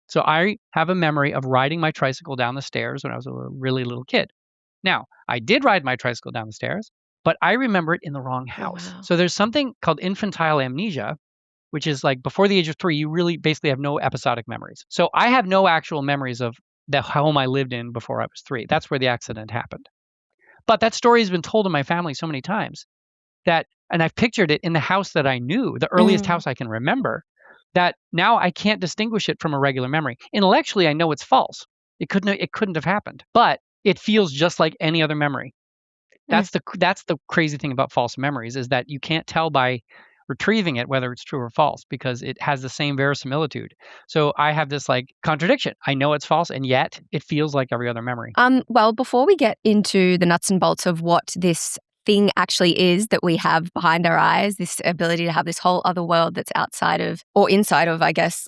So I have a memory of riding my tricycle down the stairs when I was a really little kid. Now, I did ride my tricycle down the stairs, but I remember it in the wrong Oh, house. wow. So there's something called infantile amnesia, which is like before the age of 3, you really basically have no episodic memories. So I have no actual memories of the home I lived in before I was 3. That's where the accident happened. But that story has been told in my family so many times that, and I've pictured it in the house that I knew, the earliest Mm. house I can remember, that now I can't distinguish it from a regular memory. Intellectually, I know it's false. It couldn't have happened, but it feels just like any other memory. Mm. That's the crazy thing about false memories is that you can't tell by retrieving it whether it's true or false because it has the same verisimilitude. So I have this like contradiction. I know it's false and yet it feels like every other memory. Well, before we get into the nuts and bolts of what this thing actually is that we have behind our eyes, this ability to have this whole other world that's outside of or inside of, I guess,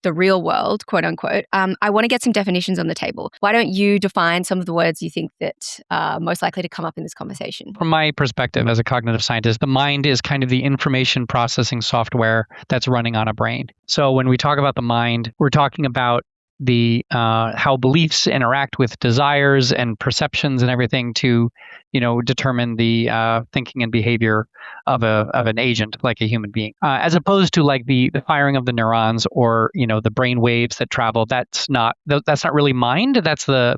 the real world, quote unquote. I want to get some definitions on the table. Why don't you define some of the words you think that are most likely to come up in this conversation? From my perspective as a cognitive scientist, the mind is kind of the information processing software that's running on a brain. So when we talk about the mind, we're talking about the how beliefs interact with desires and perceptions and everything to, determine the thinking and behavior of an agent like a human being, as opposed to like the firing of the neurons or the brain waves that travel. That's not really mind. That's the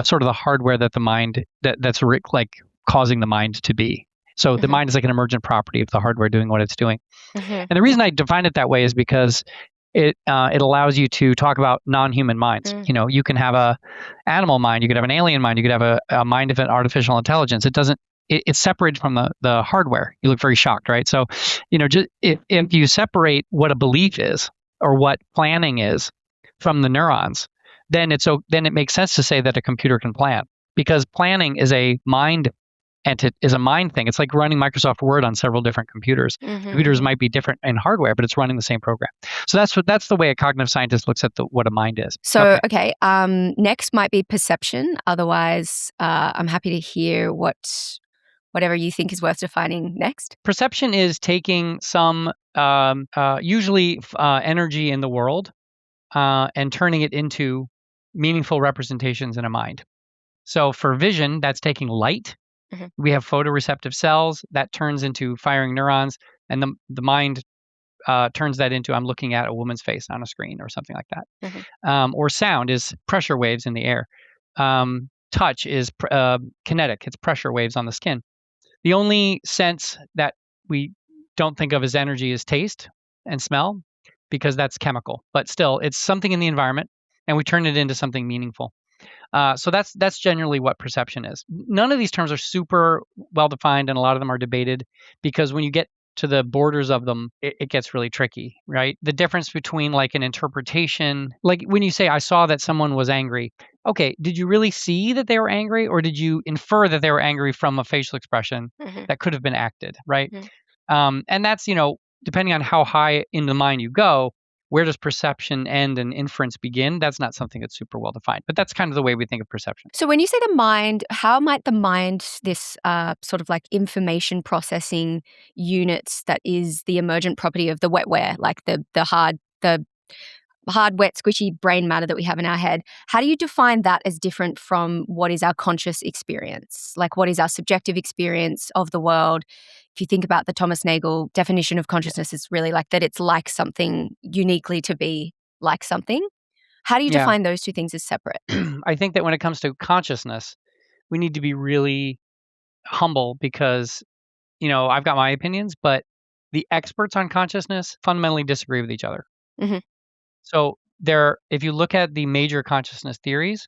sort of the hardware that the mind that's like causing the mind to be. So the mind is like an emergent property of the hardware doing what it's doing. And the reason I define it that way is because it allows you to talk about non-human minds. You can have a animal mind, you could have an alien mind, you could have a mind of an artificial intelligence. It's separated from the hardware. You look very shocked, right? So, just if you separate what a belief is or what planning is from the neurons, then it makes sense to say that a computer can plan because planning is a mind is a mind thing. It's like running Microsoft Word on several different computers. Computers might be different in hardware, but it's running the same program. So that's the way a cognitive scientist looks at what a mind is. So, okay. Next might be perception. Otherwise, I'm happy to hear whatever you think is worth defining next. Perception is taking some usually energy in the world and turning it into meaningful representations in a mind. So for vision, that's taking light. We have photoreceptive cells that turns into firing neurons, and the mind turns that into I'm looking at a woman's face on a screen or something like that. Or sound is pressure waves in the air. Touch is kinetic. It's pressure waves on the skin. The only sense that we don't think of as energy is taste and smell because that's chemical. But still, it's something in the environment, and we turn it into something meaningful. So that's generally what perception is. None of these terms are super well defined, and a lot of them are debated because when you get to the borders of them, it gets really tricky, right? The difference between like an interpretation, like when you say, I saw that someone was angry. Okay, did you really see that they were angry, or did you infer that they were angry from a facial expression that could have been acted, right? And that's, depending on how high in the mind you go, where does perception end and inference begin? That's not something that's super well defined, but that's kind of the way we think of perception. So when you say the mind, how might the mind, this sort of like information processing units that is the emergent property of the wetware, like the hard, wet, squishy brain matter that we have in our head, how do you define that as different from what is our conscious experience? Like what is our subjective experience of the world? If you think about the Thomas Nagel definition of consciousness, it's really like that it's like something uniquely to be like something. How do you define those two things as separate? I think that when it comes to consciousness, we need to be really humble because, I've got my opinions, but the experts on consciousness fundamentally disagree with each other. So if you look at the major consciousness theories,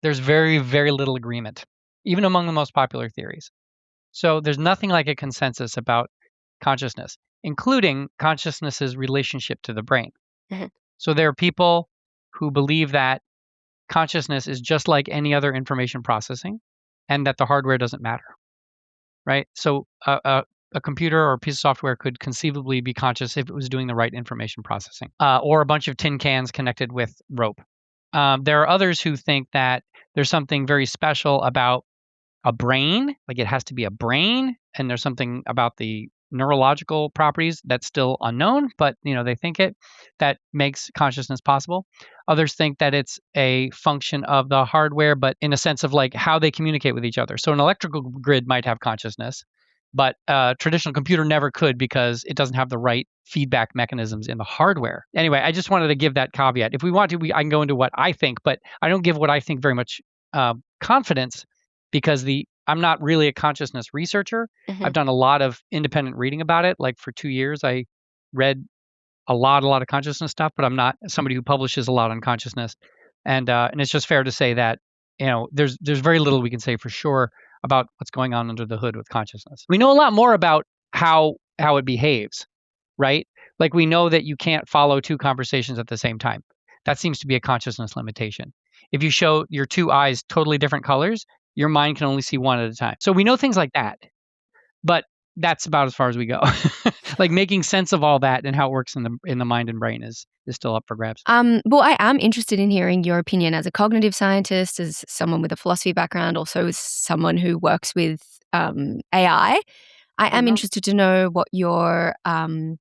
there's very, very little agreement, even among the most popular theories. So there's nothing like a consensus about consciousness, including consciousness's relationship to the brain. So there are people who believe that consciousness is just like any other information processing and that the hardware doesn't matter, right? So a computer or a piece of software could conceivably be conscious if it was doing the right information processing, or a bunch of tin cans connected with rope. There are others who think that there's something very special about a brain, like it has to be a brain, and there's something about the neurological properties that's still unknown, but they think it, that makes consciousness possible. Others think that it's a function of the hardware, but in a sense of like how they communicate with each other. So an electrical grid might have consciousness, but a traditional computer never could because it doesn't have the right feedback mechanisms in the hardware. Anyway, I just wanted to give that caveat. If we want to, I can go into what I think, but I don't give what I think very much confidence because I'm not really a consciousness researcher. I've done a lot of independent reading about it. Like for 2 years, I read a lot of consciousness stuff, but I'm not somebody who publishes a lot on consciousness. And it's just fair to say that there's very little we can say for sure about what's going on under the hood with consciousness. We know a lot more about how it behaves, right? Like we know that you can't follow two conversations at the same time. That seems to be a consciousness limitation. If you show your two eyes totally different colors, your mind can only see one at a time. So we know things like that, but that's about as far as we go. Like making sense of all that and how it works in the mind and brain is still up for grabs. Well, I am interested in hearing your opinion as a cognitive scientist, as someone with a philosophy background, also as someone who works with AI. I am interested to know what your and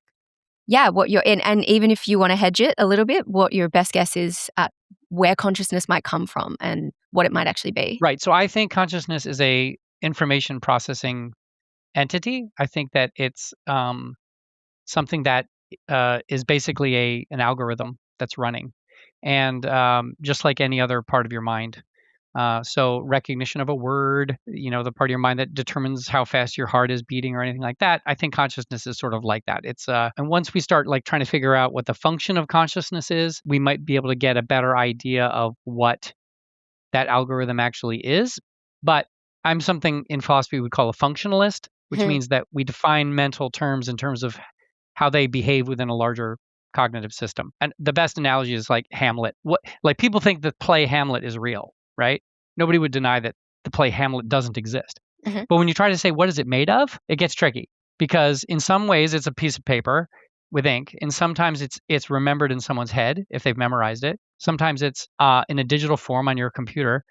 even if you want to hedge it a little bit, what your best guess is at where consciousness might come from and what it might actually be. Right. So I think consciousness is a information processing entity. I think that it's something that is basically an algorithm that's running, and just like any other part of your mind. So recognition of a word, the part of your mind that determines how fast your heart is beating or anything like that. I think consciousness is sort of like that. It's and once we start like trying to figure out what the function of consciousness is, we might be able to get a better idea of what that algorithm actually is. But I'm something in philosophy we would call a functionalist, which means that we define mental terms in terms of how they behave within a larger cognitive system. And the best analogy is like Hamlet. Like people think the play Hamlet is real, right? Nobody would deny that the play Hamlet doesn't exist. But when you try to say what is it made of, it gets tricky because in some ways it's a piece of paper with ink, and sometimes it's remembered in someone's head if they've memorized it. Sometimes it's in a digital form on your computer.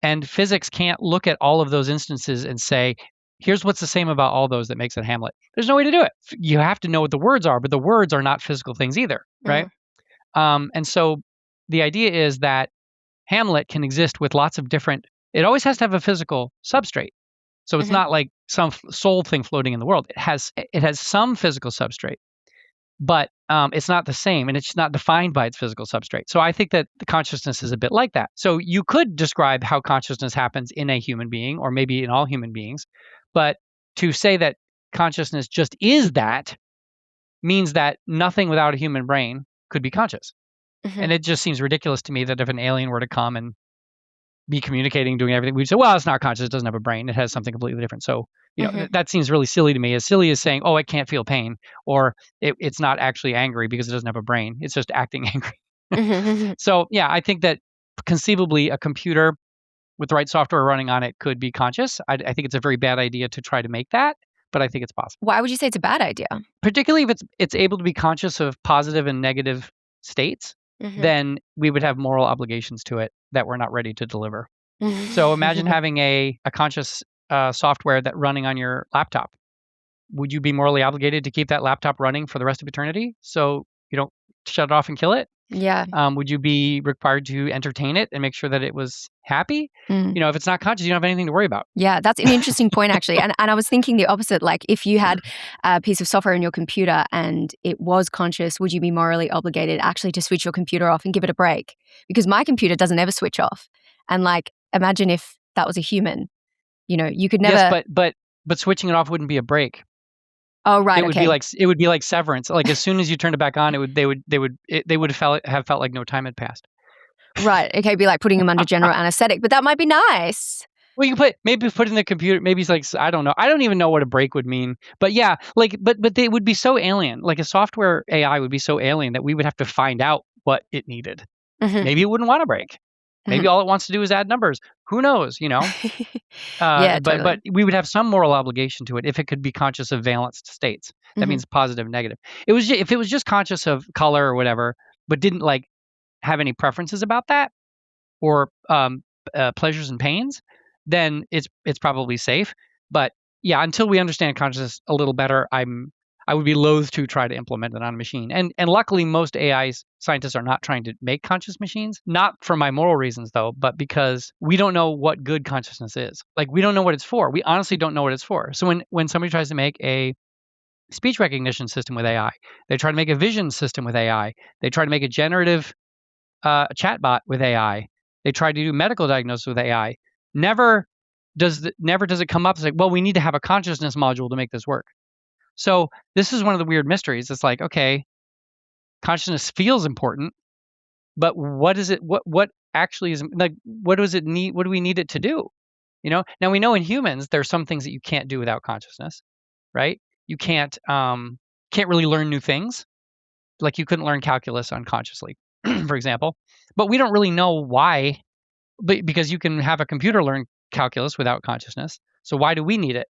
And physics can't look at all of those instances and say, here's what's the same about all those that makes it Hamlet. There's no way to do it. You have to know what the words are, but the words are not physical things either, right? And so the idea is that Hamlet can exist with lots of different, it always has to have a physical substrate. So it's not like some soul thing floating in the world. It has some physical substrate, but it's not the same, and it's not defined by its physical substrate. So I think that the consciousness is a bit like that. So you could describe how consciousness happens in a human being, or maybe in all human beings, but to say that consciousness just is that means that nothing without a human brain could be conscious. And it just seems ridiculous to me that if an alien were to come and be communicating, doing everything, we'd say, well, it's not conscious, it doesn't have a brain, it has something completely different. So that seems really silly to me. As silly as saying, oh, it can't feel pain, or it's not actually angry because it doesn't have a brain, it's just acting angry. So yeah, I think that conceivably a computer with the right software running on it could be conscious. I think it's a very bad idea to try to make that, but I think it's possible. Why would you say it's a bad idea? Particularly if it's able to be conscious of positive and negative states, then we would have moral obligations to it that we're not ready to deliver. So imagine having a conscious software that running on your laptop. Would you be morally obligated to keep that laptop running for the rest of eternity so you don't shut it off and kill it? Yeah. Would you be required to entertain it and make sure that it was happy? If it's not conscious, you don't have anything to worry about. Yeah, that's an interesting point, actually. And I was thinking the opposite. Like, if you had a piece of software in your computer and it was conscious, would you be morally obligated actually to switch your computer off and give it a break? Because my computer doesn't ever switch off. And like, imagine if that was a human. You could never. Yes, but switching it off wouldn't be a break. Oh, right. It would be like severance. Like as soon as you turned it back on, they would have felt like no time had passed. Right. Okay. Be like putting him under general anesthetic, but that might be nice. Well, you maybe put in the computer. Maybe it's like, I don't know. I don't even know what a break would mean. But yeah, like but they would be so alien. Like a software AI would be so alien that we would have to find out what it needed. Maybe it wouldn't want a break. Maybe all it wants to do is add numbers. Who knows? Yeah, totally. But we would have some moral obligation to it if it could be conscious of valenced states. That means positive, negative. If it was just conscious of color or whatever, but didn't like have any preferences about that or pleasures and pains, then it's probably safe. But yeah, until we understand consciousness a little better, I would be loath to try to implement it on a machine. And luckily, most AI scientists are not trying to make conscious machines. Not for my moral reasons though, but because we don't know what good consciousness is. Like we don't know what it's for. We honestly don't know what it's for. So when somebody tries to make a speech recognition system with AI, they try to make a vision system with AI, they try to make a generative chatbot with AI, they try to do medical diagnosis with AI. Never never does it come up as like, well, we need to have a consciousness module to make this work. So this is one of the weird mysteries. It's like, okay, consciousness feels important, but what is it? What actually is like? What does it need? What do we need it to do? Now we know in humans there's some things that you can't do without consciousness, right? You can't really learn new things. Like you couldn't learn calculus unconsciously, for example. But we don't really know why, because you can have a computer learn calculus without consciousness. So why do we need it?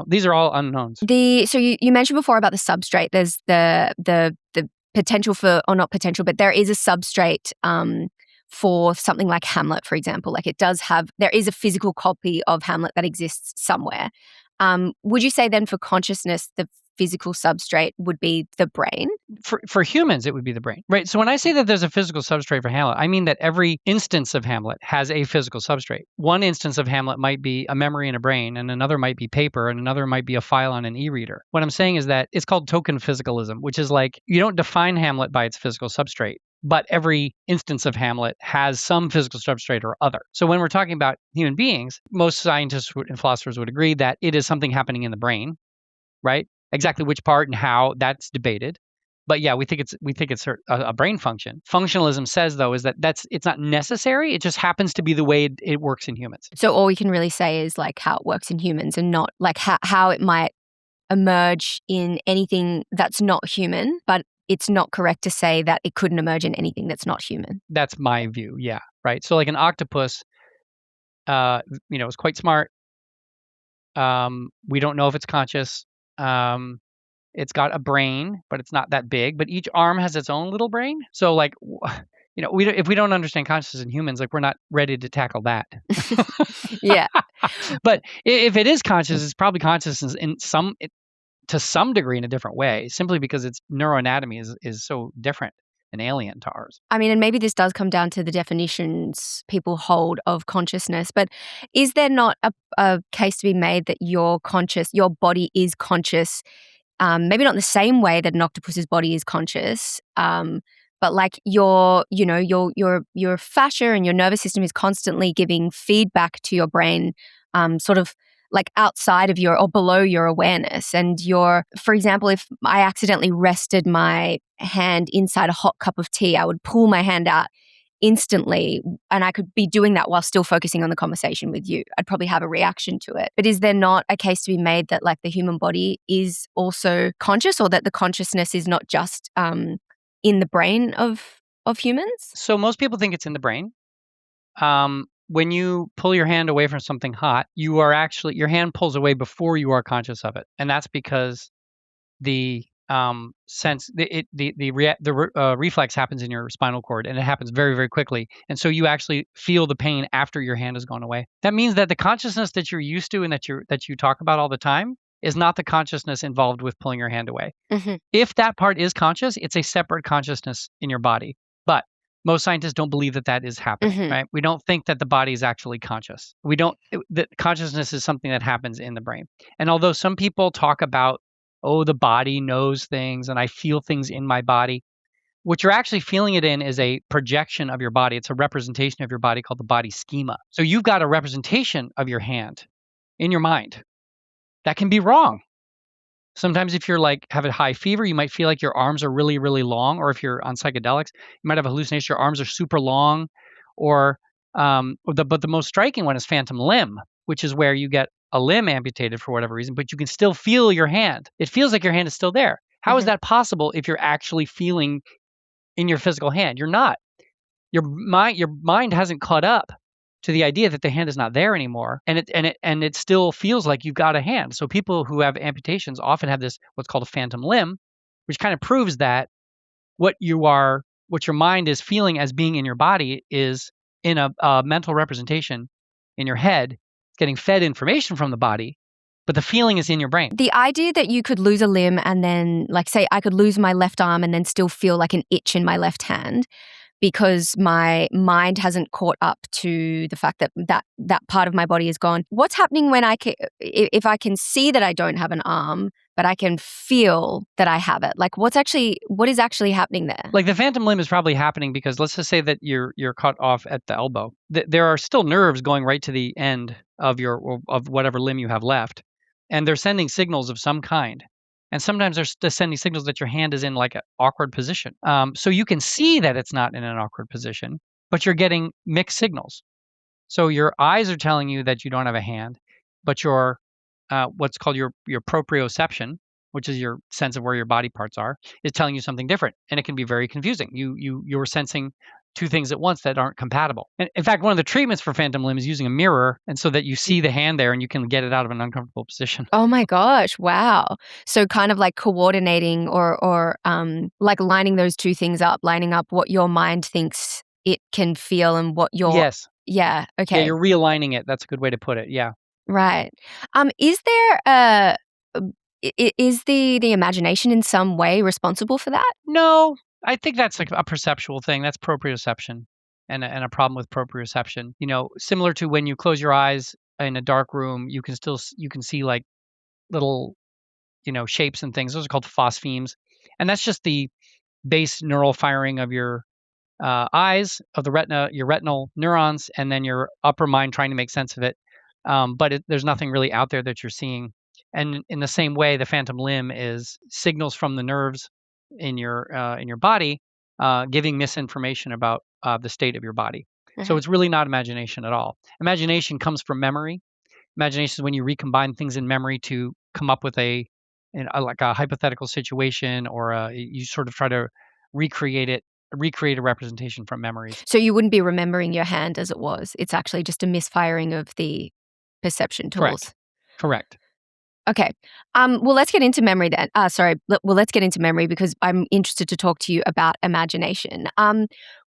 These are all unknowns. So you mentioned before about the substrate. There's the potential for, or not potential, but there is a substrate for something like Hamlet, for example. Like there is a physical copy of Hamlet that exists somewhere. Would you say then for consciousness, the physical substrate would be the brain? For humans, it would be the brain, right? So when I say that there's a physical substrate for Hamlet, I mean that every instance of Hamlet has a physical substrate. One instance of Hamlet might be a memory in a brain, and another might be paper, and another might be a file on an e-reader. What I'm saying is that it's called token physicalism, which is like you don't define Hamlet by its physical substrate, but every instance of Hamlet has some physical substrate or other. So when we're talking about human beings, most scientists and philosophers would agree that it is something happening in the brain, right? Exactly which part and how, that's debated. But yeah, we think it's a brain function. Functionalism says though is that it's not necessary. It just happens to be the way it works in humans. So all we can really say is like how it works in humans, and not like how it might emerge in anything that's not human. But it's not correct to say that it couldn't emerge in anything that's not human. That's my view. Yeah, right. So like an octopus, is quite smart. We don't know if it's conscious. It's got a brain, but it's not that big. But each arm has its own little brain. So like, if we don't understand consciousness in humans, like we're not ready to tackle that. Yeah. But if it is conscious, it's probably consciousness to some degree in a different way, simply because its neuroanatomy is so different and alien to ours. I mean, and maybe this does come down to the definitions people hold of consciousness, but is there not a case to be made that your body is conscious, maybe not in the same way that an octopus's body is conscious, but like your fascia and your nervous system is constantly giving feedback to your brain, sort of like outside of or below your awareness. And for example, if I accidentally rested my hand inside a hot cup of tea, I would pull my hand out instantly, and I could be doing that while still focusing on the conversation with you. I'd probably have a reaction to it. But is there not a case to be made that like the human body is also conscious, or that the consciousness is not just in the brain of humans? So most people think it's in the brain. When you pull your hand away from something hot, your hand pulls away before you are conscious of it, and that's because the reflex happens in your spinal cord, and it happens very, very quickly, and so you actually feel the pain after your hand has gone away. That means that the consciousness that you're used to and that you talk about all the time is not the consciousness involved with pulling your hand away. Mm-hmm. If that part is conscious, it's a separate consciousness in your body. But most scientists don't believe that is happening, Mm-hmm. right? We don't think that the body is actually conscious. That consciousness is something that happens in the brain. And although some people talk about, oh, the body knows things and I feel things in my body, what you're actually feeling it in is a projection of your body. It's a representation of your body called the body schema. So you've got a representation of your hand in your mind. That can be wrong. Sometimes if you're like have a high fever, you might feel like your arms are really, really long. Or if you're on psychedelics, you might have a hallucination, your arms are super long. But the most striking one is phantom limb, which is where you get a limb amputated for whatever reason, but you can still feel your hand. It feels like your hand is still there. How is that possible if you're actually feeling in your physical hand? You're not. Your mind hasn't caught up to the idea that the hand is not there anymore, and it still feels like you've got a hand. So people who have amputations often have this what's called a phantom limb, which kind of proves that what your mind is feeling as being in your body is in a mental representation in your head. It's getting fed information from the body, but the feeling is in your brain. The idea that you could lose a limb and then, like, say, I could lose my left arm and then still feel like an itch in my left hand because my mind hasn't caught up to the fact that part of my body is gone. What's happening when if I can see that I don't have an arm, but I can feel that I have it? Like, what is actually happening there? Like the phantom limb is probably happening because let's just say that you're cut off at the elbow. There are still nerves going right to the end of whatever limb you have left, and they're sending signals of some kind. And sometimes they're just sending signals that your hand is in like an awkward position. So you can see that it's not in an awkward position, but you're getting mixed signals. So your eyes are telling you that you don't have a hand, but your what's called your proprioception, which is your sense of where your body parts are, is telling you something different, and it can be very confusing. You're sensing two things at once that aren't compatible. And in fact, one of the treatments for phantom limb is using a mirror, and so that you see the hand there and you can get it out of an uncomfortable position. Oh my gosh, wow. So kind of like coordinating or like lining those two things up, lining up what your mind thinks it can feel and what your Yes. Yeah, Yeah, okay. you're realigning it. That's a good way to put it. Yeah. Right. Is there is the imagination in some way responsible for that? No, I think that's like a perceptual thing. That's proprioception and a problem with proprioception. Similar to when you close your eyes in a dark room, you can see like little, shapes and things. Those are called phosphemes. And that's just the base neural firing of your eyes, of the retina, your retinal neurons, and then your upper mind trying to make sense of it. But there's nothing really out there that you're seeing. And in the same way, the phantom limb is signals from the nerves in your body, giving misinformation about the state of your body. So it's really not imagination at all. Imagination comes from memory. Imagination is when you recombine things in memory to come up with like a hypothetical situation, or you sort of try to recreate a representation from memories. So you wouldn't be remembering your hand as it was. It's actually just a misfiring of the perception tools. Correct. Okay. Well, let's get into memory then. Let's get into memory because I'm interested to talk to you about imagination.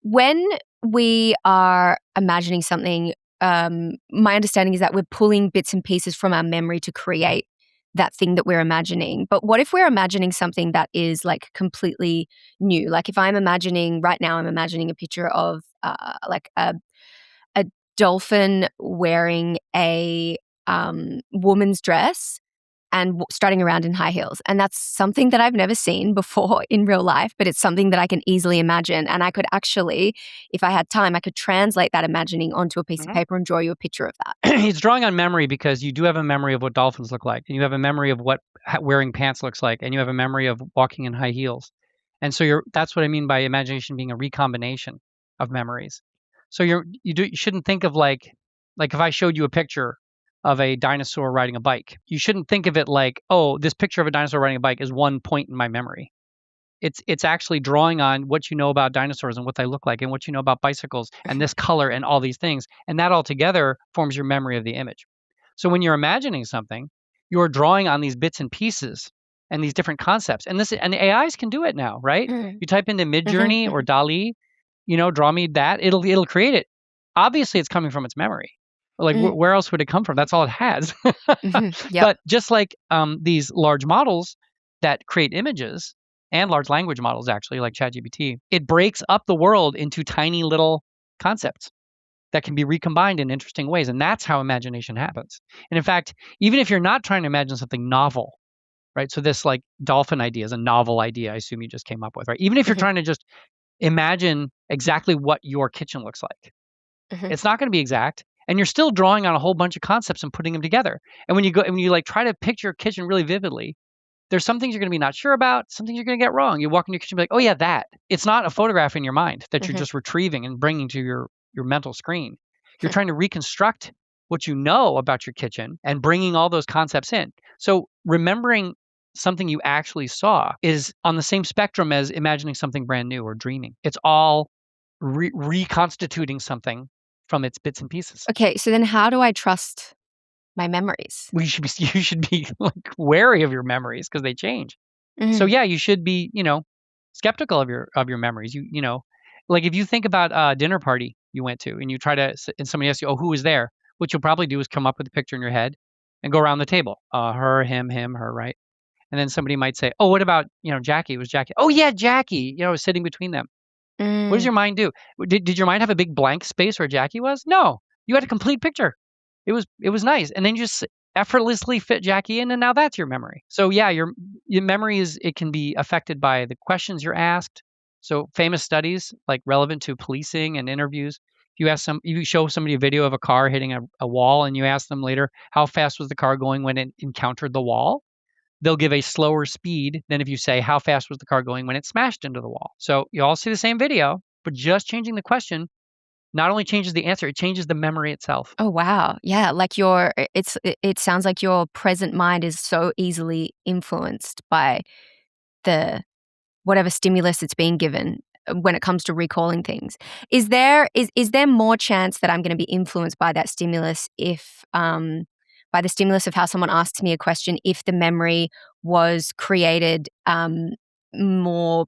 When we are imagining something, my understanding is that we're pulling bits and pieces from our memory to create that thing that we're imagining. But what if we're imagining something that is like completely new? Like if I'm imagining right now, I'm imagining a picture of like a dolphin wearing a woman's dress and strutting around in high heels. And that's something that I've never seen before in real life, but it's something that I can easily imagine. And I could actually, if I had time, I could translate that imagining onto a piece of paper and draw you a picture of that. It's drawing on memory because you do have a memory of what dolphins look like, and you have a memory of what wearing pants looks like, and you have a memory of walking in high heels. And so that's what I mean by imagination being a recombination of memories. So you shouldn't think of like if I showed you a picture of a dinosaur riding a bike, you shouldn't think of it like, oh, this picture of a dinosaur riding a bike is one point in my memory. It's actually drawing on what you know about dinosaurs and what they look like and what you know about bicycles and this color and all these things. And that all together forms your memory of the image. So when you're imagining something, you're drawing on these bits and pieces and these different concepts. And AIs can do it now, right? You type into Midjourney or DALL-E, draw me that, it'll create it. Obviously it's coming from its memory. Like where else would it come from? That's all it has. Yep. But just like these large models that create images, and large language models actually, like ChatGPT, it breaks up the world into tiny little concepts that can be recombined in interesting ways. And that's how imagination happens. And in fact, even if you're not trying to imagine something novel, right? So this like dolphin idea is a novel idea, I assume you just came up with, right? Even if you're trying to just imagine exactly what your kitchen looks like, it's not going to be exact. And you're still drawing on a whole bunch of concepts and putting them together. And when you like try to picture your kitchen really vividly, there's some things you're going to be not sure about, some things you're going to get wrong. You walk in your kitchen and be like, oh yeah, that. It's not a photograph in your mind that you're just retrieving and bringing to your mental screen. You're trying to reconstruct what you know about your kitchen and bringing all those concepts in. So remembering something you actually saw is on the same spectrum as imagining something brand new or dreaming. It's all reconstituting something from its bits and pieces. Okay, so then how do I trust my memories? You should be like wary of your memories because they change. So yeah, you should be, skeptical of your memories. Like if you think about a dinner party you went to and you try to, and somebody asks you, oh, who was there? What you'll probably do is come up with a picture in your head and go around the table. Her, him, her, right? And then somebody might say, "Oh, what about, Jackie? It was Jackie." "Oh yeah, Jackie." Sitting between them. What does Mm. your mind do? Did your mind have a big blank space where Jackie was? No. You had a complete picture. It was nice. And then you just effortlessly fit Jackie in, and now that's your memory. So yeah, your memory it can be affected by the questions you're asked. So famous studies like relevant to policing and interviews. If you show somebody a video of a car hitting a wall and you ask them later, how fast was the car going when it encountered the wall? They'll give a slower speed than if you say, how fast was the car going when it smashed into the wall? So you all see the same video, but just changing the question not only changes the answer, it changes the memory itself. Oh, wow. Yeah, like it sounds like your present mind is so easily influenced by the whatever stimulus it's being given when it comes to recalling things. Is there more chance that I'm going to be influenced by that stimulus if by the stimulus of how someone asks me a question if the memory was created more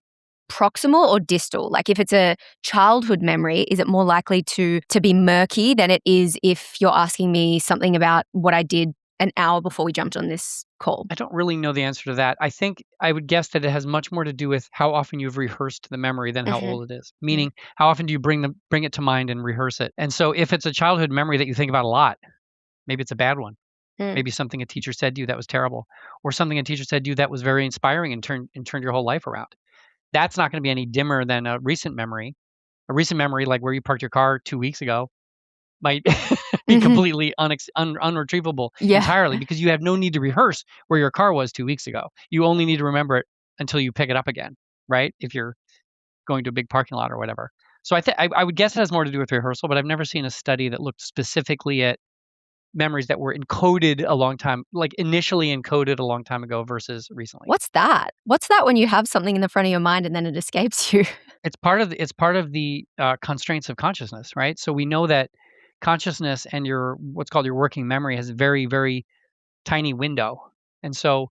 proximal or distal? Like if it's a childhood memory, is it more likely to be murky than it is if you're asking me something about what I did an hour before we jumped on this call? I don't really know the answer to that. I think I would guess that it has much more to do with how often you've rehearsed the memory than how Mhm. old it is. Meaning, how often do you bring it to mind and rehearse it? And so, if it's a childhood memory that you think about a lot, maybe it's a bad one. Mm. Maybe something a teacher said to you that was terrible, or something a teacher said to you that was very inspiring and turned your whole life around. That's not going to be any dimmer than a recent memory. A recent memory, like where you parked your car 2 weeks ago, might be Mhm. completely unretrievable Yeah. entirely because you have no need to rehearse where your car was 2 weeks ago. You only need to remember it until you pick it up again, right? If you're going to a big parking lot or whatever. So I would guess it has more to do with rehearsal, but I've never seen a study that looked specifically at memories that were encoded a long time, like initially encoded a long time ago versus recently. What's that? What's that when you have something in the front of your mind and then it escapes you? It's part of the constraints of consciousness, right? So we know that consciousness and your what's called your working memory has a very, very tiny window. And so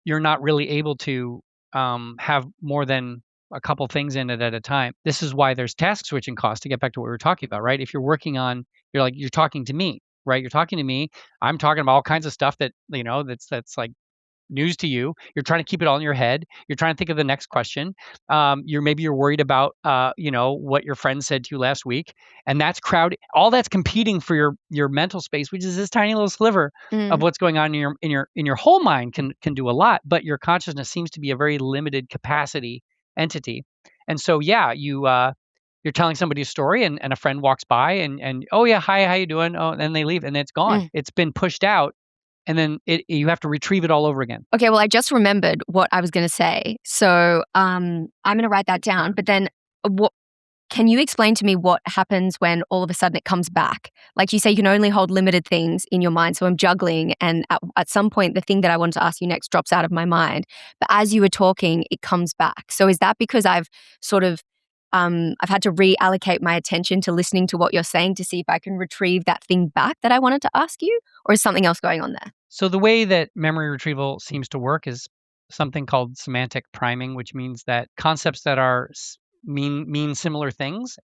you're not really able to have more than a couple things in it at a time. This is why there's task switching costs to get back to what we were talking about, right? If you're working on, you're talking to me, right? You're talking to me. I'm talking about all kinds of stuff that, that's like news to you. You're trying to keep it all in your head. You're trying to think of the next question. You're worried about what your friend said to you last week, and that's all that's competing for your mental space, which is this tiny little sliver of Mm. what's going on in your whole mind can do a lot, but your consciousness seems to be a very limited capacity entity. And so yeah, you're telling somebody a story and a friend walks by and oh yeah, hi, how you doing? Oh, and then they leave and it's gone. Mm. It's been pushed out and then you have to retrieve it all over again. Okay, well, I just remembered what I was going to say. So I'm going to write that down. But then, what can you explain to me what happens when all of a sudden it comes back? Like you say, you can only hold limited things in your mind. So I'm juggling, and at some point, the thing that I wanted to ask you next drops out of my mind. But as you were talking, it comes back. So is that because I've sort of I've had to reallocate my attention to listening to what you're saying to see if I can retrieve that thing back that I wanted to ask you, or is something else going on there? So the way that memory retrieval seems to work is something called semantic priming, which means that concepts that mean similar things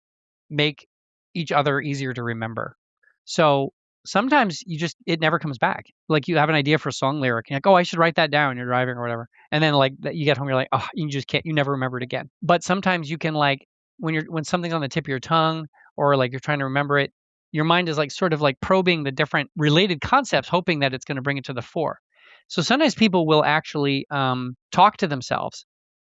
make each other easier to remember. So sometimes it never comes back. Like you have an idea for a song lyric, and you're like, oh, I should write that down. You're driving or whatever, and then like you get home, you're like, oh, you just can't. You never remember it again. But sometimes you can like when something's on the tip of your tongue or like you're trying to remember it, your mind is like sort of like probing the different related concepts, hoping that it's going to bring it to the fore. So sometimes people will actually talk to themselves.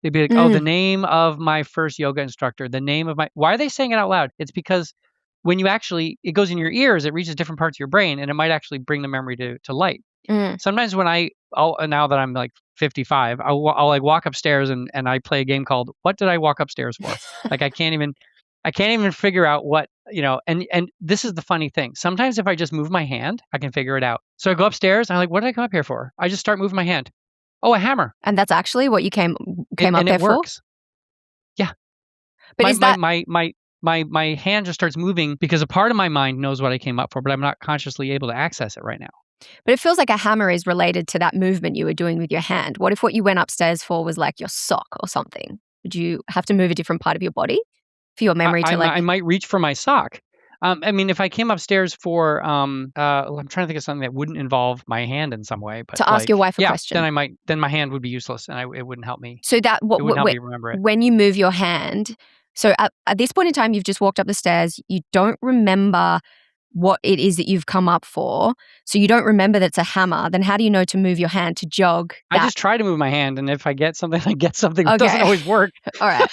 They'd be like, "Oh, the Mm. name of my first yoga instructor, the name of my." Why are they saying it out loud? It's because when it goes in your ears, it reaches different parts of your brain, and it might actually bring the memory to light. Mm. Sometimes now that I'm like 55, I'll like walk upstairs and I play a game called "What Did I Walk Upstairs For?" Like I can't even figure out and this is the funny thing. Sometimes if I just move my hand, I can figure it out. So I go upstairs, and I'm like, what did I come up here for? I just start moving my hand. Oh, a hammer. And that's actually what you came up And there it for? works. Yeah. But My is my that my my my hand just starts moving because a part of my mind knows what I came up for, but I'm not consciously able to access it right now. but it feels like a hammer is related to that movement you were doing with your hand. What if what you went upstairs for was like your sock or something? Would you have to move a different part of your body for your I memory I to mi like I might reach for my sock. I mean, if I came upstairs for, I'm trying to think of something that wouldn't involve my hand in some way, but To ask your wife a yeah, then question. then my hand would be useless, and it wouldn't help me. So that It wouldn't help me remember it. when you move your hand, so at this point in time, you've just walked up the stairs. You don't remember what it is that you've come up for. So you don't remember that it's a hammer. Then how do you know to move your hand to jog I that? just try to move my hand, and if I get something, I get something. It doesn't Okay. always work. All right.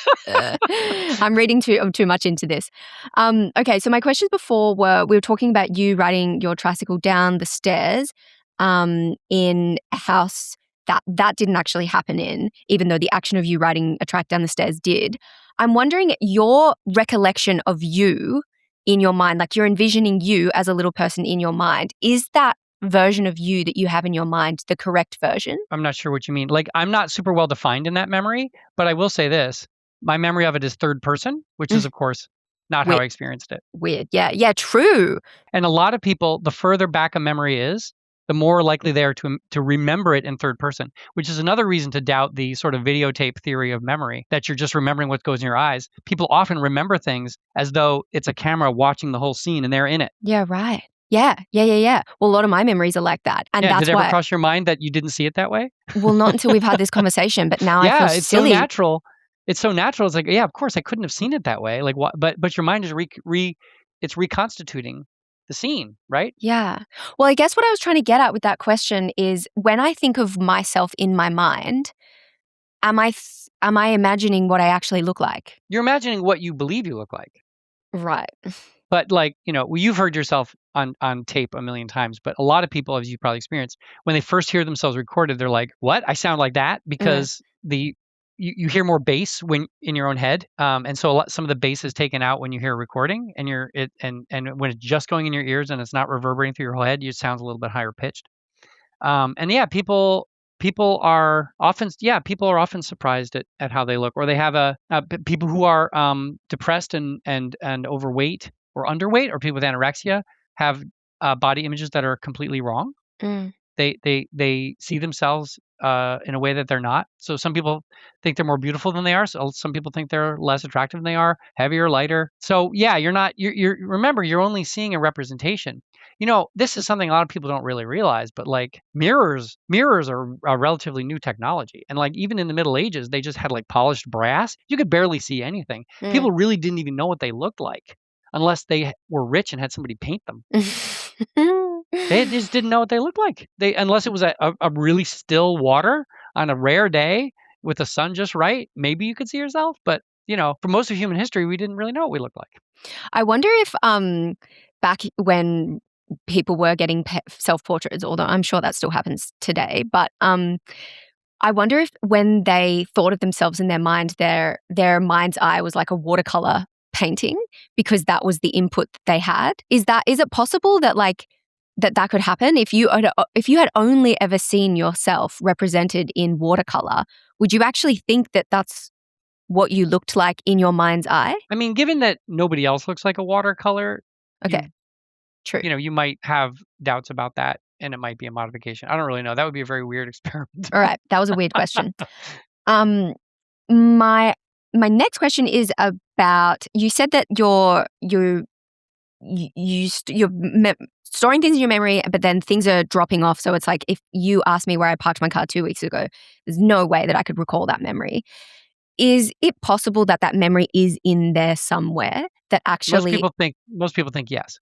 I'm reading too much into this. Okay, so my questions before we were talking about you riding your tricycle down the stairs in a house that didn't actually happen in, even though the action of you riding a trike down the stairs did. I'm wondering your recollection of you in your mind, like you're envisioning you as a little person in your mind. Is that version of you that you have in your mind the correct version? I'm not sure what you mean. Like, I'm not super well defined in that memory, but I will say this. My memory of it is third person, which is, of course, not how I experienced it. Weird. Yeah, true. And a lot of people, the further back a memory is, the more likely they are to remember it in third person, which is another reason to doubt the sort of videotape theory of memory, that you're just remembering what goes in your eyes. People often remember things as though it's a camera watching the whole scene and they're in it. Yeah, right. Yeah. Well, a lot of my memories are like that. And Yeah, that's did it ever why, cross your mind that you didn't see it that way? well, not until we've had this conversation, but now I Yeah, feel it's so silly. natural. It's so natural. It's like, yeah, of course I couldn't have seen it that way. Like what? But your mind is it's reconstituting the scene, right? Yeah. Well, I guess what I was trying to get at with that question is when I think of myself in my mind, am I imagining what I actually look like? You're imagining what you believe you look like. Right. But like, you've heard yourself on tape a million times, but a lot of people, as you probably experienced, when they first hear themselves recorded, they're like, "What? I sound like that?" Because you hear more bass when in your own head, and so some of the bass is taken out when you hear a recording, and and when it's just going in your ears and it's not reverberating through your whole head, it sounds a little bit higher pitched. And yeah, people are often surprised at how they look, or they have people who are depressed and overweight or underweight, or people with anorexia have body images that are completely wrong. Mm. They see themselves in a way that they're not. So some people think they're more beautiful than they are. So some people think they're less attractive than they are, heavier, lighter. So yeah, you're remember, you're only seeing a representation. This is something a lot of people don't really realize, but like mirrors are a relatively new technology. And like even in the Middle Ages, they just had like polished brass. You could barely see anything. People really didn't even know what they looked like unless they were rich and had somebody paint them. They just didn't know what they looked like. Unless it was a really still water on a rare day with the sun just right, maybe you could see yourself. But for most of human history, we didn't really know what we looked like. I wonder if back when people were getting self-portraits, although I'm sure that still happens today, but I wonder if when they thought of themselves in their mind, their mind's eye was like a watercolor painting because that was the input that they had. Is it possible that that could happen if you had only ever seen yourself represented in watercolor? Would you actually think that that's what you looked like in your mind's eye? I mean, given that nobody else looks like a watercolor, Okay, true. you might have doubts about that, and it might be a modification. I don't really know. That would be a very weird experiment. All right, that was a weird question. My next question is about, you said that you're storing things in your memory, but then things are dropping off. So it's like if you asked me where I parked my car 2 weeks ago, there's no way that I could recall that memory. Is it possible that that memory is in there somewhere that actually... Most people think yes.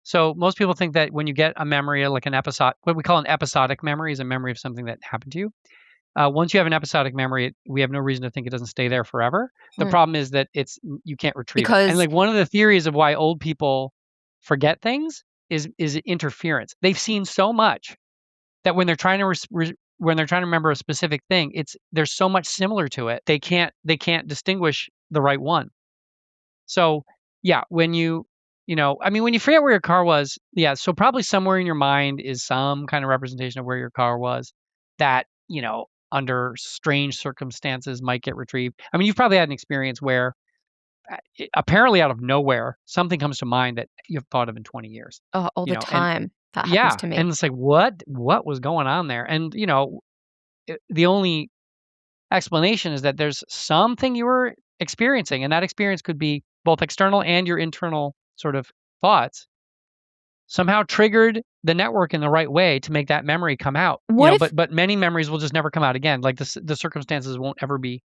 So most people think that when you get a memory, like an episode, what we call an episodic memory is a memory of something that happened to you. Once you have an episodic memory, we have no reason to think it doesn't stay there forever. The problem is that you can't retrieve it. And like one of the theories of why old people forget things is interference. They've seen so much that when they're trying to remember a specific thing, there's so much similar to it. They can't distinguish the right one. So yeah, when you forget where your car was, yeah, so probably somewhere in your mind is some kind of representation of where your car was that, under strange circumstances might get retrieved. I mean, you've probably had an experience where apparently out of nowhere, something comes to mind that you've thought of in 20 years. Oh, all the time. That Yeah, happens to me. and it's like, what was going on there? And, the only explanation is that there's something you were experiencing, and that experience could be both external and your internal sort of thoughts somehow triggered the network in the right way to make that memory come out. What if but many memories will just never come out again. Like the circumstances won't ever be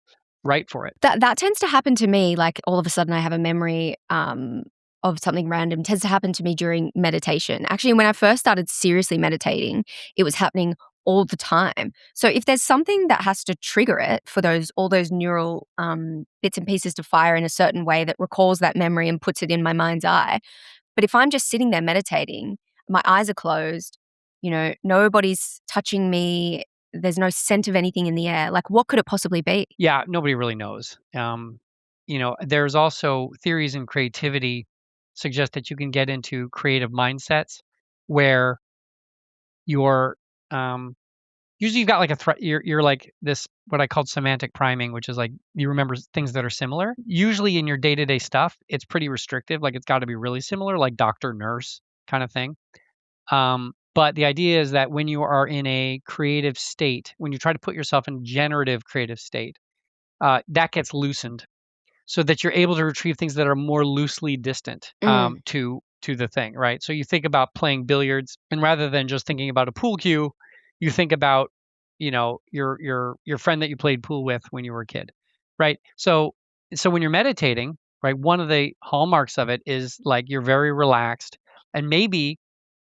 right for it. that tends to happen to me, like all of a sudden I have a memory of something random, tends to happen to me during meditation. Actually, when I first started seriously meditating, it was happening all the time. So if there's something that has to trigger it for all those neural bits and pieces to fire in a certain way that recalls that memory and puts it in my mind's eye. But if I'm just sitting there meditating, my eyes are closed, nobody's touching me, there's no scent of anything in the air. Like, what could it possibly be? Yeah, nobody really knows. There's also theories in creativity suggest that you can get into creative mindsets where you're usually you've got like a threat. You're like this what I called semantic priming, which is like you remember things that are similar. Usually in your day-to-day stuff, it's pretty restrictive. Like it's got to be really similar, like doctor, nurse kind of thing. But the idea is that when you are in a creative state, when you try to put yourself in generative creative state, that gets loosened so that you're able to retrieve things that are more loosely distant to the thing, right? So you think about playing billiards, and rather than just thinking about a pool cue, you think about, your friend that you played pool with when you were a kid, right? So when you're meditating, right, one of the hallmarks of it is like you're very relaxed, and maybe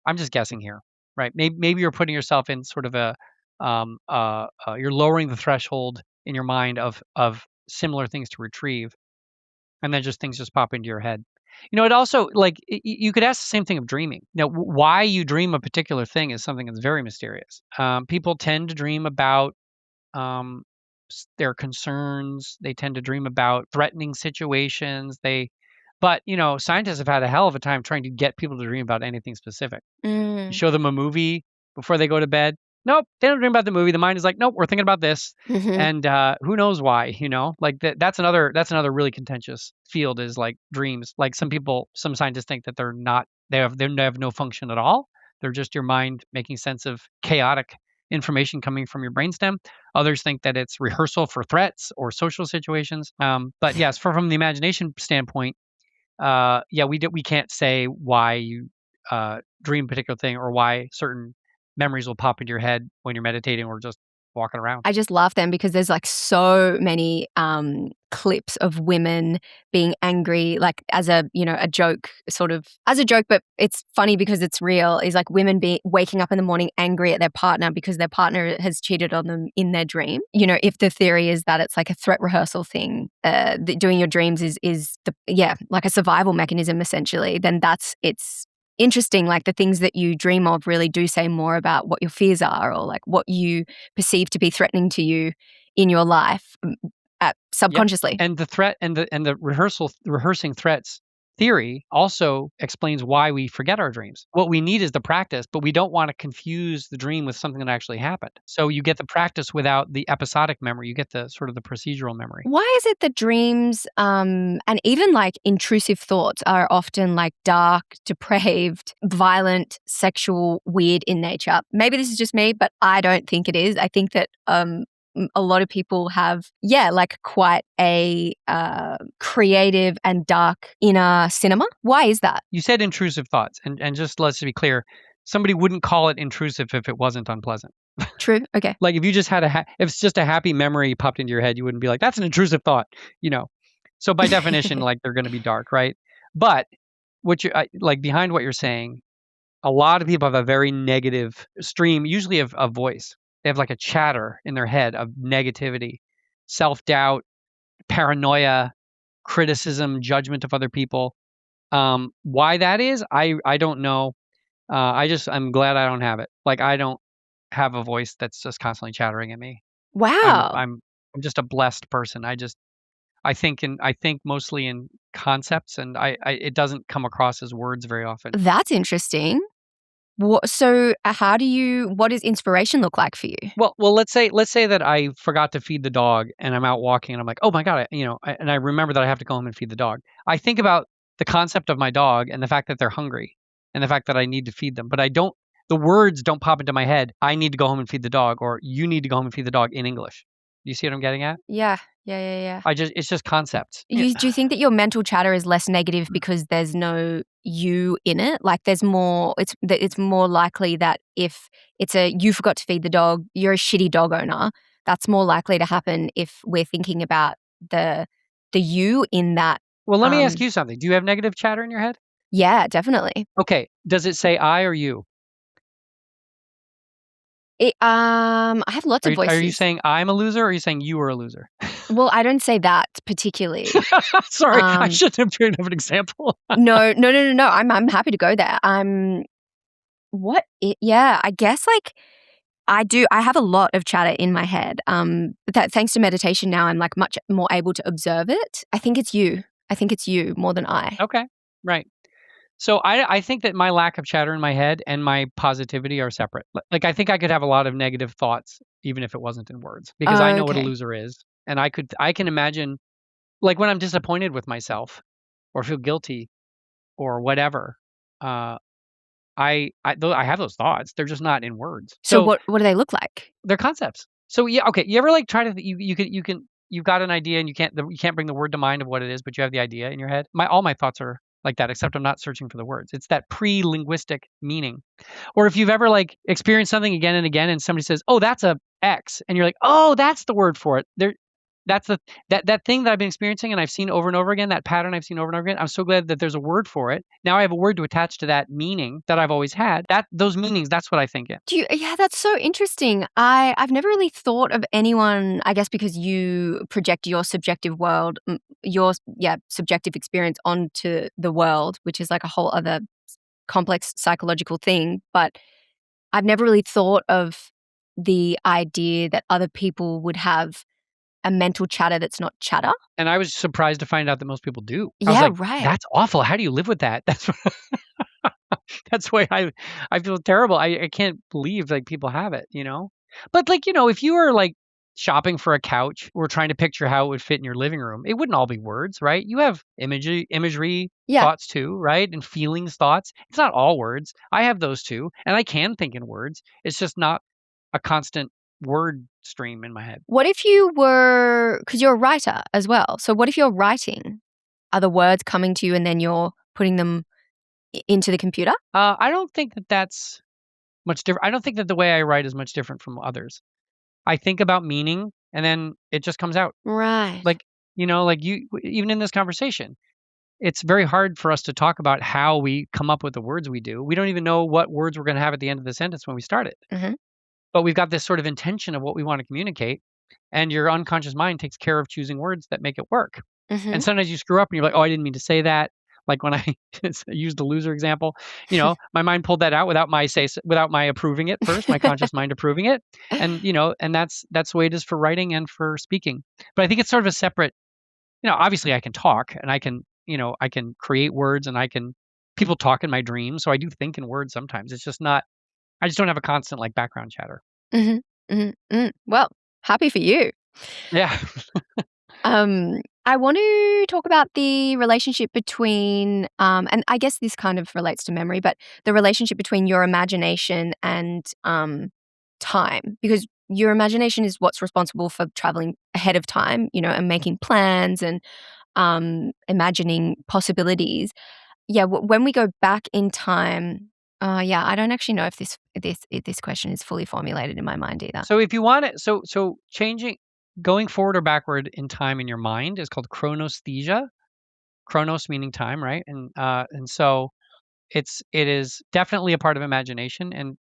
I'm just guessing here, right? Maybe you're putting yourself in sort of you're lowering the threshold in your mind of similar things to retrieve, and then just things just pop into your head. It also like you could ask the same thing of dreaming. Now, why you dream a particular thing is something that's very mysterious. People tend to dream about um, their concerns. They tend to dream about threatening situations. But scientists have had a hell of a time trying to get people to dream about anything specific. You show them a movie before they go to bed. Nope, they don't dream about the movie. The mind is like, nope, we're thinking about this, and who knows why? Like that's another really contentious field is like dreams. Like some scientists think that they have no function at all. They're just your mind making sense of chaotic information coming from your brainstem. Others think that it's rehearsal for threats or social situations. But yes, from the imagination standpoint, we can't say why you dream a particular thing or why certain memories will pop into your head when you're meditating or just walking around. I just laugh then because there's like so many clips of women being angry, like as a joke, sort of as a joke, but it's funny because it's real. Is like women waking up in the morning angry at their partner because their partner has cheated on them in their dream. If the theory is that it's like a threat rehearsal thing, doing your dreams is like a survival mechanism essentially. Then it's interesting, like the things that you dream of really do say more about what your fears are or like what you perceive to be threatening to you in your life subconsciously. Yep. And the threat and the rehearsing threats theory also explains why we forget our dreams. What we need is the practice, but we don't want to confuse the dream with something that actually happened. So you get the practice without the episodic memory. You get the sort of the procedural memory. Why is it that dreams and even like intrusive thoughts are often like dark, depraved, violent, sexual, weird in nature? Maybe this is just me, but I don't think it is. I think that a lot of people have, like quite a creative and dark inner cinema. Why is that? You said intrusive thoughts, and just let's be clear, somebody wouldn't call it intrusive if it wasn't unpleasant. True. Okay. Like if you just had if it's just a happy memory popped into your head, you wouldn't be like, that's an intrusive thought, So by definition, like they're going to be dark, right? But like behind what you're saying, a lot of people have a very negative stream, usually of voice. They have like a chatter in their head of negativity, self-doubt, paranoia, criticism, judgment of other people. Why that is, I don't know. I'm glad I don't have it. Like I don't have a voice that's just constantly chattering at me. Wow. I'm just a blessed person. I think mostly in concepts, and it doesn't come across as words very often. That's interesting. So what does inspiration look like for you? Well, let's say that I forgot to feed the dog and I'm out walking and I'm like, oh my God, and I remember that I have to go home and feed the dog. I think about the concept of my dog and the fact that they're hungry and the fact that I need to feed them, but the words don't pop into my head. I need to go home and feed the dog, or you need to go home and feed the dog in English. You see what I'm getting at? Yeah. It's just concepts. Do you think that your mental chatter is less negative because there's no you in it? Like there's more, it's more likely that if it's you forgot to feed the dog, you're a shitty dog owner. That's more likely to happen if we're thinking about the you in that. Well, let me ask you something. Do you have negative chatter in your head? Yeah, definitely. Okay. Does it say I or you? I have lots of voices. Are you saying I'm a loser or are you saying you are a loser? Well, I don't say that particularly. Sorry, I shouldn't have given an example. No. I'm happy to go there. Yeah, I guess like I have a lot of chatter in my head. That thanks to meditation now I'm like much more able to observe it. I think it's you more than I. Okay. Right. So I think that my lack of chatter in my head and my positivity are separate. Like I think I could have a lot of negative thoughts even if it wasn't in words because I know what a loser is. And I can imagine like when I'm disappointed with myself or feel guilty or whatever. I have those thoughts. They're just not in words. So what do they look like? They're concepts. So yeah, okay. You ever like try to you've got an idea and you can't bring the word to mind of what it is, but you have the idea in your head. All my thoughts are like that, except I'm not searching for the words. It's that pre-linguistic meaning. Or if you've ever like experienced something again and again, and somebody says, "Oh, that's a X," and you're like, "Oh, that's the word for it." That's that thing that I've been experiencing and I've seen over and over again, that pattern I've seen over and over again. I'm so glad that there's a word for it. Now I have a word to attach to that meaning that I've always had. Those meanings, that's what I think in. Yeah, that's so interesting. I've never really thought of anyone, I guess because you project your subjective world, your subjective experience onto the world, which is like a whole other complex psychological thing, but I've never really thought of the idea that other people would have a mental chatter that's not chatter. And I was surprised to find out that most people do. I Yeah, was like, right. That's awful. How do you live with that? That's why I feel terrible. I can't believe like people have it, you know? But like, if you were like shopping for a couch or trying to picture how it would fit in your living room, it wouldn't all be words, right? You have imagery thoughts too, right? And feelings thoughts. It's not all words. I have those too. And I can think in words. It's just not a constant word stream in my head. What if you were, because you're a writer as well. So what if you're writing? Are the words coming to you and then you're putting them into the computer? I don't think that that's much different. I don't think that the way I write is much different from others. I think about meaning and then it just comes out. Right. Like, like you, even in this conversation, it's very hard for us to talk about how we come up with the words we do. We don't even know what words we're going to have at the end of the sentence when we start it. Mm-hmm. But we've got this sort of intention of what we want to communicate. And your unconscious mind takes care of choosing words that make it work. Mm-hmm. And sometimes you screw up and you're like, oh, I didn't mean to say that. Like when I used the loser example, my mind pulled that out without my approving it first, my conscious mind approving it. And, and that's the way it is for writing and for speaking. But I think it's sort of a separate, obviously I can talk and I can create words and people talk in my dreams. So I do think in words sometimes. It's just not, I just don't have a constant like background chatter. Mm-hmm. Mm-hmm. Well, happy for you. Yeah. I want to talk about the relationship between, and I guess this kind of relates to memory, but the relationship between your imagination and time, because your imagination is what's responsible for traveling ahead of time, and making plans and imagining possibilities. Yeah, when we go back in time, I don't actually know if this question is fully formulated in my mind either. So if you want it, so changing, going forward or backward in time in your mind is called chronosthesia. Chronos meaning time, right? And so it is definitely a part of imagination, and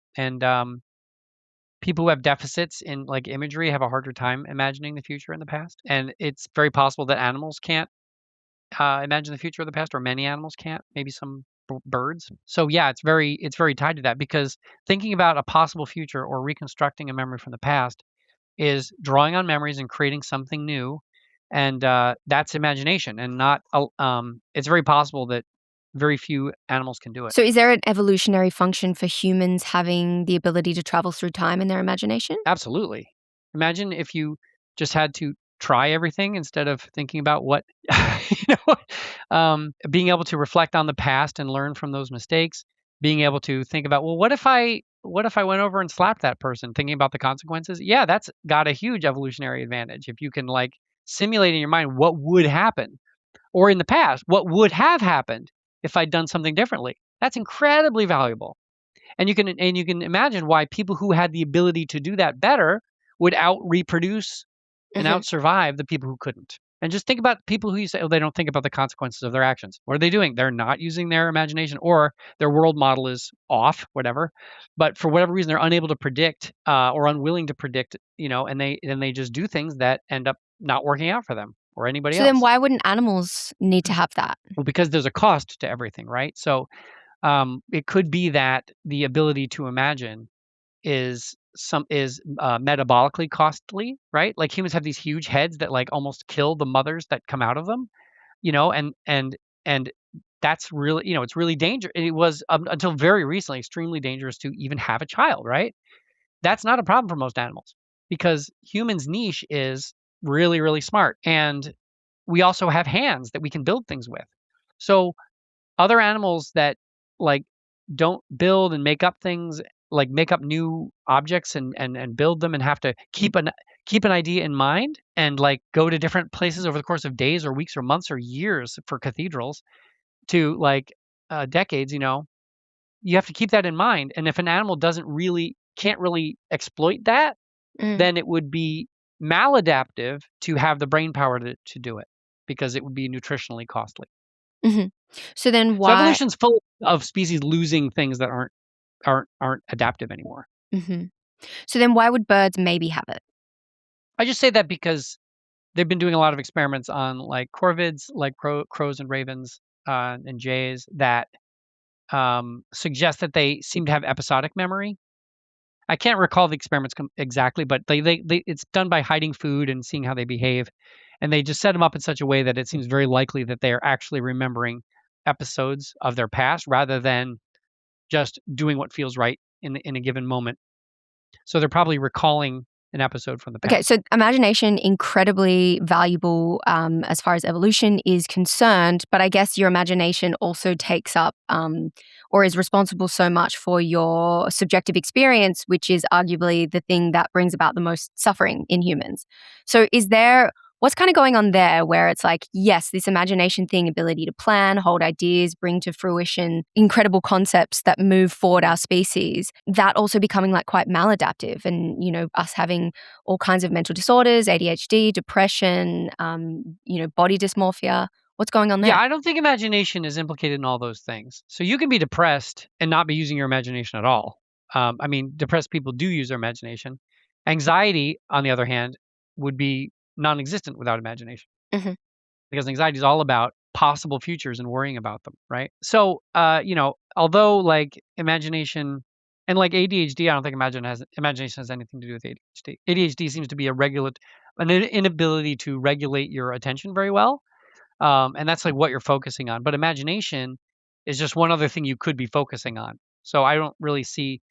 people who have deficits in like imagery have a harder time imagining the future and the past. And it's very possible that animals can't imagine the future or the past, or many animals can't. Maybe some birds. So yeah, it's very tied to that, because thinking about a possible future or reconstructing a memory from the past is drawing on memories and creating something new, and that's imagination. And not it's very possible that very few animals can do it. So is there an evolutionary function for humans having the ability to travel through time in their imagination? Absolutely. Imagine if you just had to try everything instead of thinking about what being able to reflect on the past and learn from those mistakes, being able to think about, well, what if I what if I went over and slapped that person, thinking about the consequences? Yeah, that's got a huge evolutionary advantage. If you can like simulate in your mind what would happen, or in the past, what would have happened if I'd done something differently. That's incredibly valuable. And you can imagine why people who had the ability to do that better would out reproduce and Hmm. out survive the people who couldn't. And just think about people who you say, oh, they don't think about the consequences of their actions. What are they doing? They're not using their imagination, or their world model is off, whatever. But for whatever reason, they're unable to predict or unwilling to predict, and they just do things that end up not working out for them or anybody So then else. why wouldn't animals need to have that? Well, because there's a cost to everything, right? So it could be that the ability to imagine is metabolically costly, right? Like humans have these huge heads that like almost kill the mothers that come out of them, and that's really, it's really dangerous. It was until very recently extremely dangerous to even have a child, right? That's not a problem for most animals because humans' niche is really, really smart, and we also have hands that we can build things with. So other animals that like don't build and make up things, like make up new objects and build them and have to keep an idea in mind and like go to different places over the course of days or weeks or months or years for cathedrals to like decades, you have to keep that in mind. And if an animal can't really exploit that, Mm. then it would be maladaptive to have the brain power to do it because it would be nutritionally costly. Hmm. So then So why? evolution's full of species losing things that aren't adaptive anymore. Hmm. So then why would birds maybe have it? I just say that because they've been doing a lot of experiments on like corvids, like crows and ravens and jays that suggest that they seem to have episodic memory. I can't recall the experiments exactly, but it's done by hiding food and seeing how they behave, and they just set them up in such a way that it seems very likely that they are actually remembering episodes of their past rather than just doing what feels right in a given moment. So they're probably recalling an episode from the Okay, past. so imagination incredibly valuable as far as evolution is concerned, but I guess your imagination also takes up or is responsible so much for your subjective experience, which is arguably the thing that brings about the most suffering in humans. So, what's kind of going on there where it's like, yes, this imagination thing, ability to plan, hold ideas, bring to fruition incredible concepts that move forward our species, that also becoming like quite maladaptive and, us having all kinds of mental disorders, ADHD, depression, body dysmorphia. What's going on Yeah, there? I don't think imagination is implicated in all those things. So you can be depressed and not be using your imagination at all. I mean, depressed people do use their imagination. Anxiety, on the other hand, would be non-existent without imagination Hmm. because anxiety is all about possible futures and worrying about them, right? So, although like imagination and like ADHD, I don't think imagination has anything to do with ADHD. ADHD seems to be an inability to regulate your attention very well, and that's like what you're focusing on. But imagination is just one other thing you could be focusing on. So I don't really see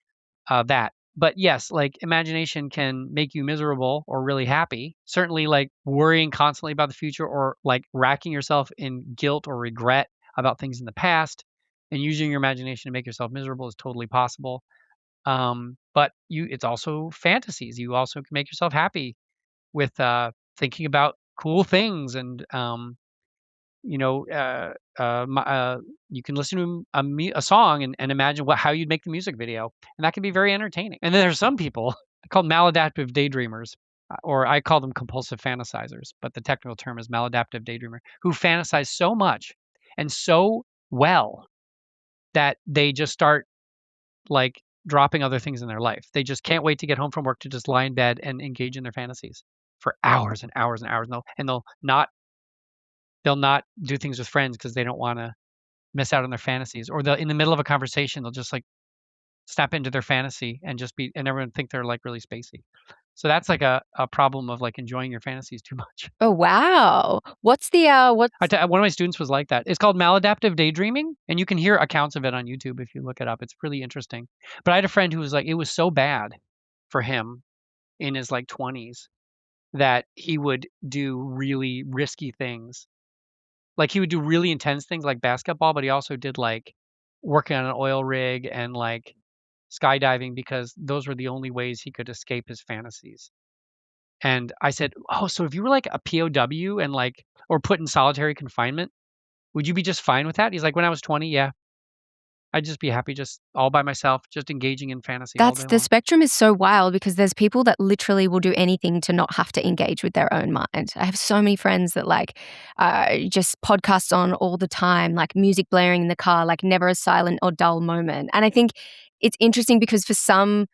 that. But yes, like imagination can make you miserable or really happy. Certainly, like worrying constantly about the future or like racking yourself in guilt or regret about things in the past and using your imagination to make yourself miserable is totally possible. But it's also fantasies. You also can make yourself happy with thinking about cool things and you know, you can listen to a song and imagine how you'd make the music video, and that can be very entertaining. And then there's some people called maladaptive daydreamers, or I call them compulsive fantasizers, but the technical term is maladaptive daydreamer, who fantasize so much and so well that they just start like dropping other things in their life. They just can't wait to get home from work to just lie in bed and engage in their fantasies for hours and hours and hours. And they'll not do things with friends because they don't want to miss out on their fantasies, or they'll in the middle of a conversation they'll just like snap into their fantasy and just be and everyone think they're like really spacey. So that's like a problem of like enjoying your fantasies too much. Oh wow! One of my students was like that. It's called maladaptive daydreaming, and you can hear accounts of it on YouTube if you look it up. It's really interesting. But I had a friend who was like, it was so bad for him in his like 20s that he would do really risky things. Like he would do really intense things like basketball, but he also did like working on an oil rig and like skydiving because those were the only ways he could escape his fantasies. And I said, "Oh, so if you were like a POW and like, or put in solitary confinement, would you be just fine with that?" He's like, "When I was 20, yeah, I'd just be happy just all by myself, just engaging in fantasy all day The long." spectrum is so wild because there's people that literally will do anything to not have to engage with their own mind. I have so many friends that like just podcasts on all the time, like music blaring in the car, like never a silent or dull moment. And I think it's interesting because for some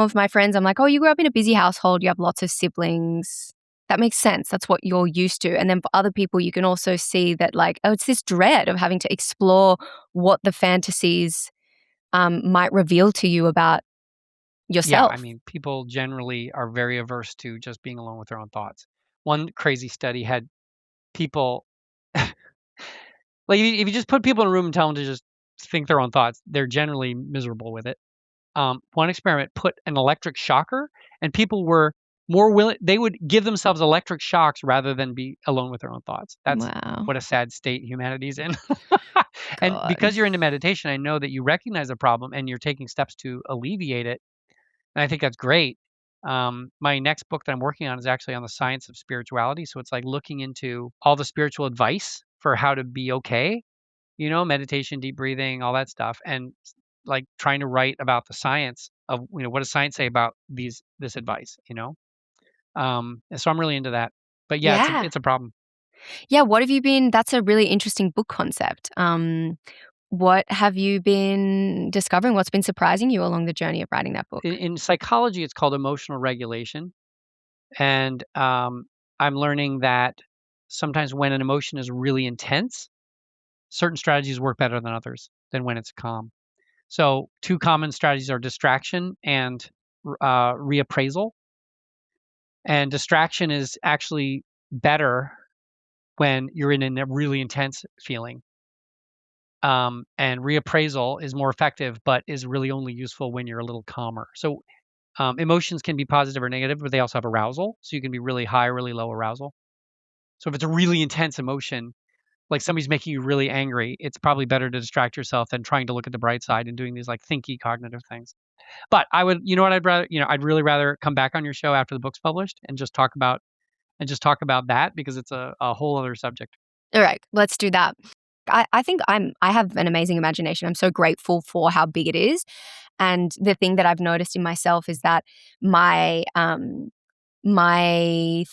of my friends, I'm like, oh, you grew up in a busy household, you have lots of siblings. That makes sense. That's what you're used to. And then for other people, you can also see that like, oh, it's this dread of having to explore what the fantasies might reveal to you about Yeah, I yourself. mean, people generally are very averse to just being alone with their own thoughts. One crazy study had people like if you just put people in a room and tell them to just think their own thoughts, they're generally miserable with it. One experiment put an electric shocker, and people were more willing. They would give themselves electric shocks rather than be alone with their own thoughts. That's Wow. what a sad state humanity's in. And God. because you're into meditation, I know that you recognize the problem and you're taking steps to alleviate it. And I think that's great. My next book that I'm working on is actually on the science of spirituality. So it's like looking into all the spiritual advice for how to be okay, meditation, deep breathing, all that stuff, and like trying to write about the science of, what does science say about this advice. And so I'm really into that. But yeah, Yeah. it's a problem. Yeah, what have you been that's a really interesting book concept. What have you been discovering? What's been surprising you along the journey of writing that book? In psychology, it's called emotional regulation, and I'm learning that sometimes when an emotion is really intense, certain strategies work better than others than when it's calm. So two common strategies are distraction and reappraisal. And distraction is actually better when you're in a really intense feeling. And reappraisal is more effective, but is really only useful when you're a little calmer. So emotions can be positive or negative, but they also have arousal. So you can be really high, really low arousal. So if it's a really intense emotion, like somebody's making you really angry, it's probably better to distract yourself than trying to look at the bright side and doing these like thinky cognitive things. But I'd rather, I'd really rather come back on your show after the book's published and just talk about that because it's a whole other subject. All right, let's do that. I think I have an amazing imagination. I'm so grateful for how big it is. And the thing that I've noticed in myself is that my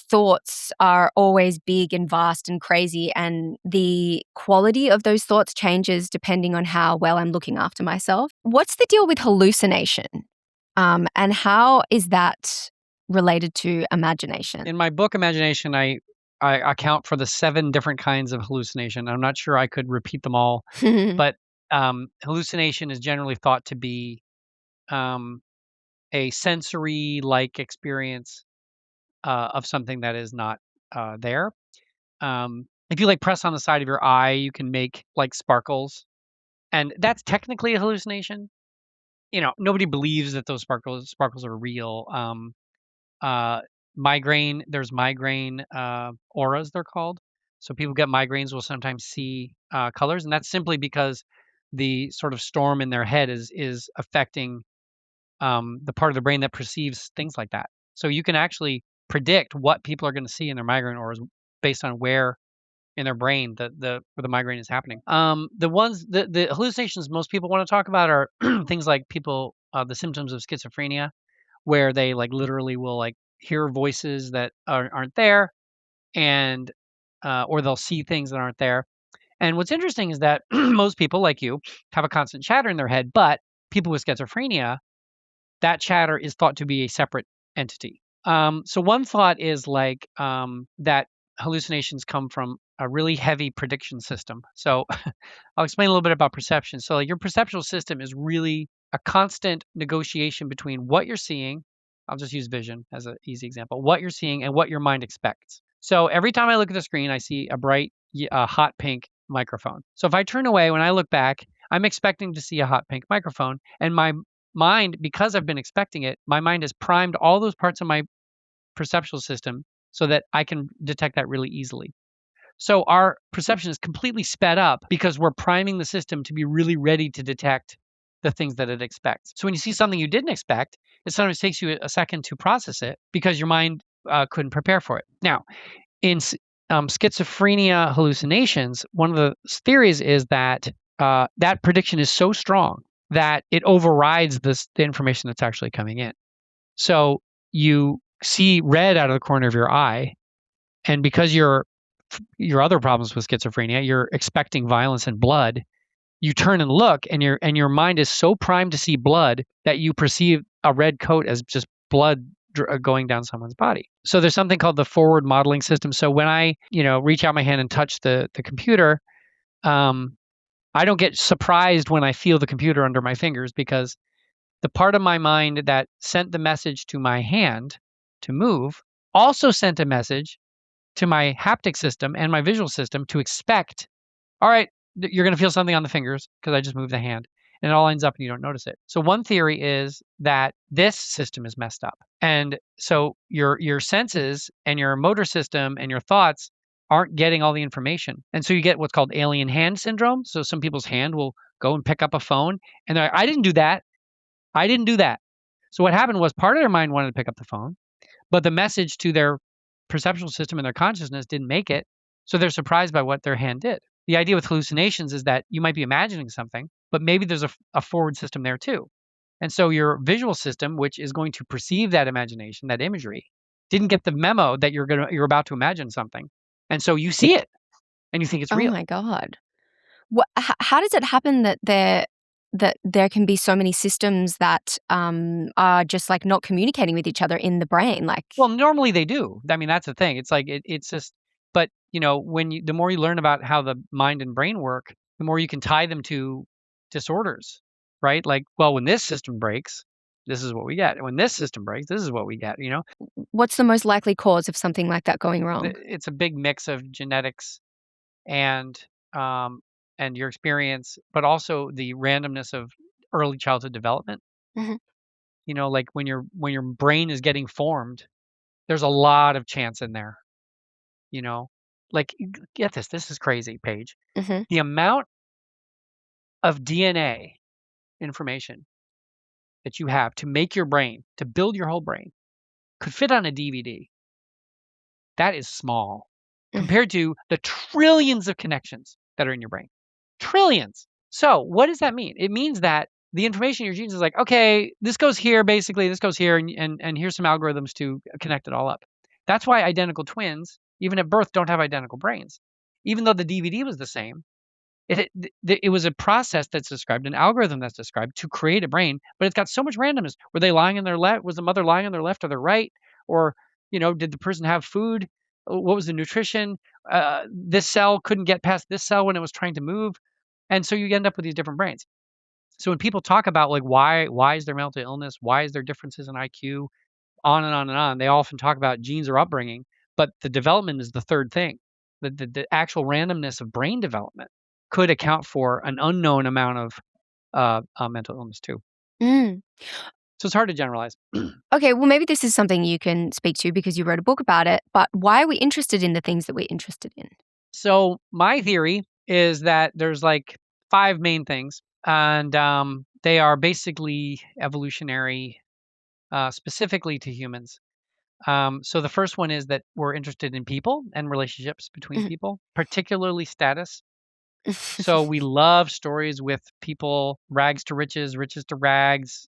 thoughts are always big and vast and crazy, and the quality of those thoughts changes depending on how well I'm looking after myself. What's the deal with hallucination? And how is that related to imagination? In my book Imagination, I account for the 7 different kinds of hallucination. I'm not sure I could repeat them all, but hallucination is generally thought to be um, a sensory-like experience of something that is not there. If you like press on the side of your eye, you can make like sparkles, and that's technically a hallucination. Nobody believes that those sparkles are real. Uh, there's migraine auras, they're called. So people get migraines will sometimes see colors, and that's simply because the sort of storm in their head is affecting the part of the brain that perceives things like that. So you can actually predict what people are going to see in their migraine auras based on where in their brain where the migraine is happening. The hallucinations most people want to talk about are things like the symptoms of schizophrenia, where they like literally will like hear voices that aren't there, and or they'll see things that aren't there. And what's interesting is that most people like you have a constant chatter in their head, but people with schizophrenia, that chatter is thought to be a separate entity. So one thought is like that hallucinations come from a really heavy prediction system. So I'll explain a little bit about perception. So like your perceptual system is really a constant negotiation between what you're seeing. I'll just use vision as an easy example. What you're seeing and what your mind expects. So every time I look at the screen, I see a bright, hot pink microphone. So if I turn away, when I look back, I'm expecting to see a hot pink microphone, and my mind, because I've been expecting it, my mind has primed all those parts of my perceptual system so that I can detect that really easily. So our perception is completely sped up because we're priming the system to be really ready to detect the things that it expects. So when you see something you didn't expect, it sometimes takes you a second to process it because your mind couldn't prepare for it. Now, in schizophrenia hallucinations, one of the theories is that that prediction is so strong that it overrides the information that's actually coming in. So you see red out of the corner of your eye, and because your other problems with schizophrenia, you're expecting violence and blood. You turn and look, and your mind is so primed to see blood that you perceive a red coat as just blood going down someone's body. So there's something called the forward modeling system. So when I, reach out my hand and touch the computer, I don't get surprised when I feel the computer under my fingers, because the part of my mind that sent the message to my hand to move also sent a message to my haptic system and my visual system to expect, all right, you're going to feel something on the fingers because I just moved the hand, and it all ends up and you don't notice it. So one theory is that this system is messed up. And so your senses and your motor system and your thoughts aren't getting all the information. And so you get what's called alien hand syndrome. So some people's hand will go and pick up a phone and they're like, I didn't do that. I didn't do that. So what happened was part of their mind wanted to pick up the phone, but the message to their perceptual system and their consciousness didn't make it. So they're surprised by what their hand did. The idea with hallucinations is that you might be imagining something, but maybe there's a forward system there too. And so your visual system, which is going to perceive that imagination, that imagery, didn't get the memo that you're about to imagine something. And so you see it and you think it's real. Oh my God. How does it happen that there can be so many systems that are just like not communicating with each other in the brain? Like, Well, normally they do. I mean, that's the thing. It's like it's just, but the more you learn about how the mind and brain work, the more you can tie them to disorders, right? Like, well, when this system breaks, this is what we get. And when this system breaks, this is what we get. what's the most likely cause of something like that going wrong? It's a big mix of genetics and um and your experience, but also the randomness of early childhood development. Mhm. Like when your brain is getting formed, there's a lot of chance in there. you know like, get this is crazy, Paige. Mhm. The amount of DNA information that you have to make your brain, to build your whole brain, could fit on a DVD. That is small compared to the trillions of connections that are in your brain. Trillions. So what does that mean? It means that the information in your genes is like, okay, this goes here, basically, this goes here, and here's some algorithms to connect it all up. That's why identical twins, even at birth, don't have identical brains. Even though the DVD was the same, it was a process that's described, an algorithm that's described to create a brain, but it's got so much randomness. Were they lying on their left? Was the mother lying on their left or their right? Or, did the person have food? What was the nutrition? This cell couldn't get past this cell when it was trying to move. And so you end up with these different brains. So when people talk about like why is there mental illness, why is there differences in IQ, on and on and on, they often talk about genes or upbringing, but the development is the third thing. The actual randomness of brain development could account for an unknown amount of mental illness too. Mm. So it's hard to generalize. Okay, well, maybe this is something you can speak to because you wrote a book about it, but why are we interested in the things that we're interested in? So my theory is that there's like 5 main things, and they are basically evolutionary, specifically to humans. So the first one is that we're interested in people and relationships between Mhm. people, particularly status. So we love stories with people, rags to riches, riches to rags.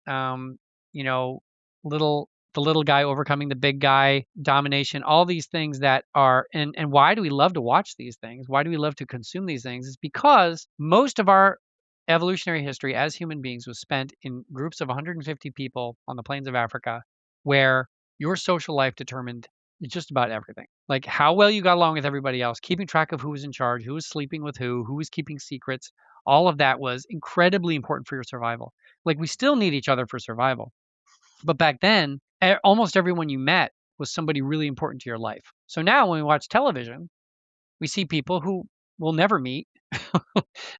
You know, the little guy overcoming the big guy, domination, all these things that are, and why do we love to watch these things? Why do we love to consume these things? Is because most of our evolutionary history as human beings was spent in groups of 150 people on the plains of Africa, where your social life determined just about everything. Like how well you got along with everybody else, keeping track of who was in charge, who was sleeping with who was keeping secrets. All of that was incredibly important for your survival. Like we still need each other for survival. But back then, almost everyone you met was somebody really important to your life. So now when we watch television, we see people who we'll never meet.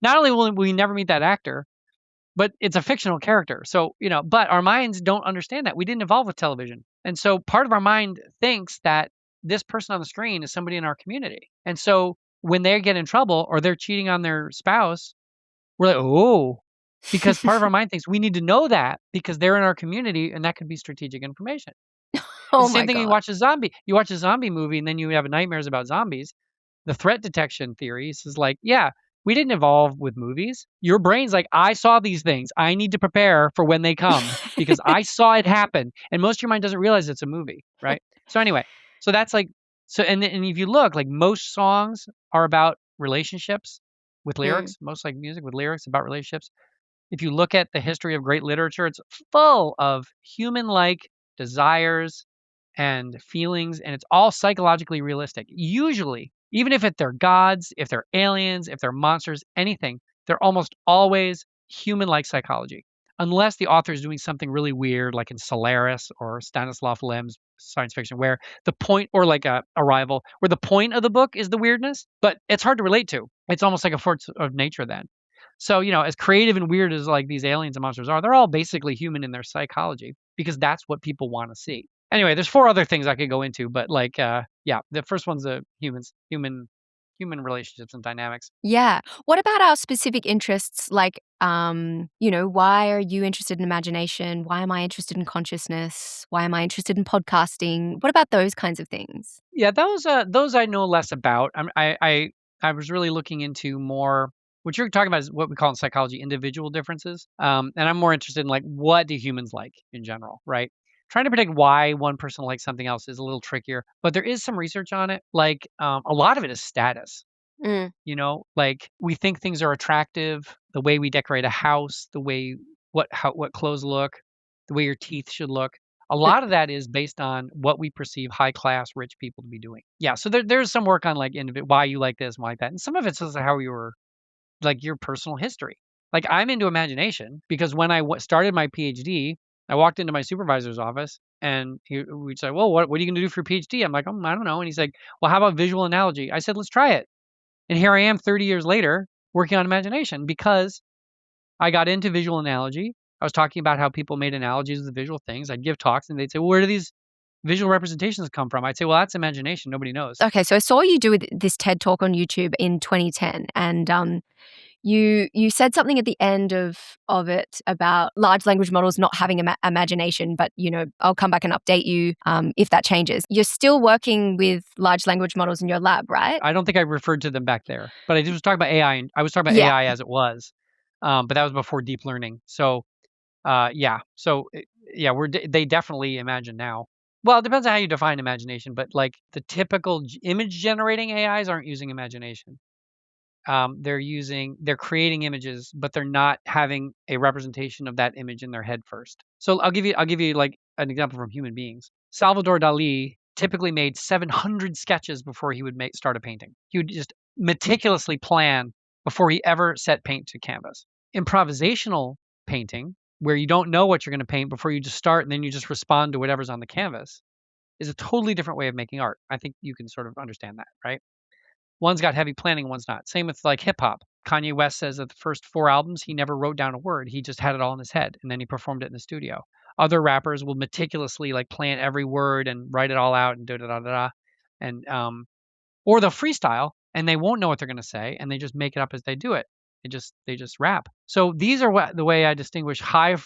Not only will we never meet that actor, but it's a fictional character. So, but our minds don't understand that. We didn't evolve with television. And so part of our mind thinks that this person on the screen is somebody in our community. And so when they get in trouble or they're cheating on their spouse, we're like, oh, because part of our mind thinks we need to know that because they're in our community and that could be strategic information. It's Oh the my same thing when God. you watch a zombie movie and then you have nightmares about zombies. The threat detection theories is like, yeah, we didn't evolve with movies. Your brain's like, I saw these things. I need to prepare for when they come because I saw it happen. And most of your mind doesn't realize it's a movie, right? So anyway, so that's like, so and if you look, like most songs are about relationships with Mm. lyrics. Most like music with lyrics about relationships. If you look at the history of great literature, it's full of human-like desires and feelings, and it's all psychologically realistic. Usually, even if they're gods, if they're aliens, if they're monsters, anything, they're almost always human-like psychology. Unless the author is doing something really weird, like in Solaris or Stanislav Lem's science fiction, where the point, or like Arrival, where the point of the book is the weirdness, but it's hard to relate to. It's almost like a force of nature then. So, as creative and weird as like these aliens and monsters are, they're all basically human in their psychology because that's what people want to see. Anyway, there's four other things I could go into, but like, yeah, the first one's the human relationships and dynamics. Yeah. What about our specific interests? Like, why are you interested in imagination? Why am I interested in consciousness? Why am I interested in podcasting? What about those kinds of things? Yeah, those I know less about. I was really looking into more. What you're talking about is what we call in psychology individual differences. And I'm more interested in like what do humans like in general, right? Trying to predict why one person likes something else is a little trickier, but there is some research on it. Like a lot of it is status. Mm. Like we think things are attractive, the way we decorate a house, the way what clothes look, the way your teeth should look. A lot of that is based on what we perceive high class rich people to be doing. Yeah, so there's some work on like why you like this and why like that, and some of it's just how you were like your personal history. Like I'm into imagination because when I started my PhD, I walked into my supervisor's office and we'd say, "Well, what are you going to do for your PhD?" I'm like, I don't know." And he's like, "Well, how about visual analogy?" I said, "Let's try it." And here I am 30 years later working on imagination because I got into visual analogy. I was talking about how people made analogies with visual things. I'd give talks and they'd say, well, where do these visual representations come from? I'd say, well, that's imagination. Nobody knows. Okay, so I saw you do this TED Talk on YouTube in 2010, and you said something at the end of it about large language models not having imagination, but I'll come back and update you if that changes. You're still working with large language models in your lab, right? I don't think I referred to them back there, but I was talking about AI, and I was talking about Yeah. AI as it was, but that was before deep learning. So, yeah, so yeah, they definitely imagine now. Well, it depends on how you define imagination, but like the typical image generating AIs aren't using imagination. They're creating images, but they're not having a representation of that image in their head first. So I'll give you like an example from human beings. Salvador Dali typically made 700 sketches before he would start a painting. He would just meticulously plan before he ever set paint to canvas. Improvisational painting, where you don't know what you're going to paint before you just start and then you just respond to whatever's on the canvas, is a totally different way of making art. I think you can sort of understand that, right? One's got heavy planning, one's not. Same with like hip hop. Kanye West says that the first four albums, he never wrote down a word. He just had it all in his head and then he performed it in the studio. Other rappers will meticulously like plan every word and write it all out and da da da da da. And or they'll freestyle and they won't know what they're going to say and they just make it up as they do it. They just rap. So these are the way I distinguish high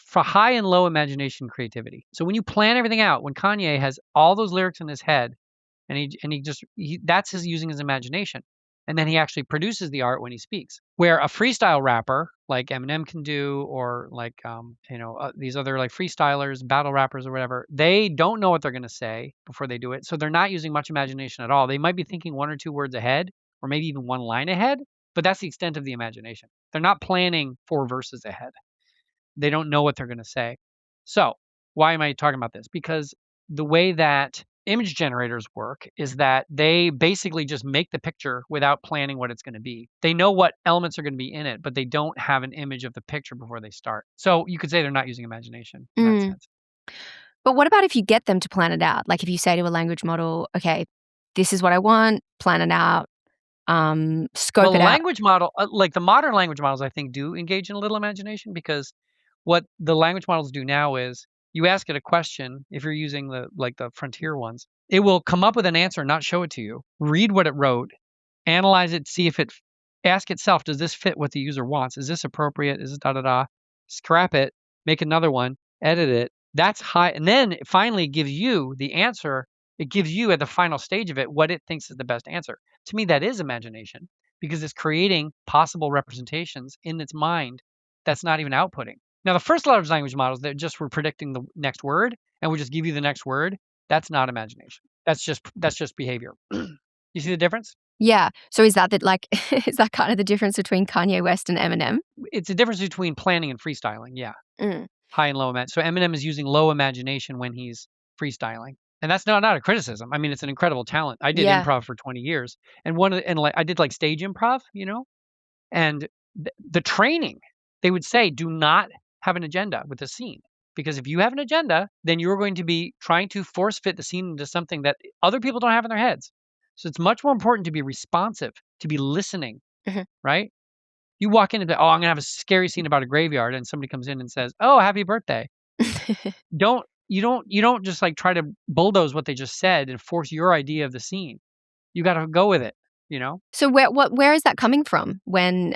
and low imagination creativity. So when you plan everything out, when Kanye has all those lyrics in his head and that's his using his imagination, and then he actually produces the art when he speaks, where a freestyle rapper like Eminem can do, or like these other like freestylers, battle rappers or whatever, they don't know what they're going to say before they do it, so they're not using much imagination at all. They might be thinking one or two words ahead or maybe even one line ahead, but that's the extent of the imagination. They're not planning four verses ahead. They don't know what they're going to say. So, why am I talking about this? Because the way that image generators work is that they basically just make the picture without planning what it's going to be. They know what elements are going to be in it, but they don't have an image of the picture before they start. So, you could say they're not using imagination in that Mm. sense. But what about if you get them to plan it out? Like if you say to a language model, okay, this is what I want, plan it out, scope Well, the it out. language model, like the modern language models, I think do engage in a little imagination, because what the language models do now is you ask it a question. If you're using the frontier ones, it will come up with an answer, not show it to you. Read what it wrote, analyze it, see if ask itself, does this fit what the user wants? Is this appropriate? Is this da da da? scrap it, make another one, edit it. That's high. And then it finally gives you the answer. It gives you at the final stage of it what it thinks is the best answer. To me, that is imagination because it's creating possible representations in its mind that's not even outputting. Now, the first large language models that just were predicting the next word and would just give you the next word, that's not imagination. That's just behavior. You see the difference? Yeah. So is that like is that kind of the difference between Kanye West and Eminem? It's a difference between planning and freestyling. Yeah. Mm. High and low so Eminem is using low imagination when he's freestyling. And that's not a criticism. I mean, it's an incredible talent. I did Yeah. improv for 20 years. And I did like stage improv, and the training, they would say, do not have an agenda with the scene. Because if you have an agenda, then you're going to be trying to force fit the scene into something that other people don't have in their heads. So it's much more important to be responsive, to be listening, right? You walk in and be, oh, I'm gonna have a scary scene about a graveyard, and somebody comes in and says, "Oh, happy birthday." You don't just like try to bulldoze what they just said and force your idea of the scene. You got to go with it, So where is that coming from when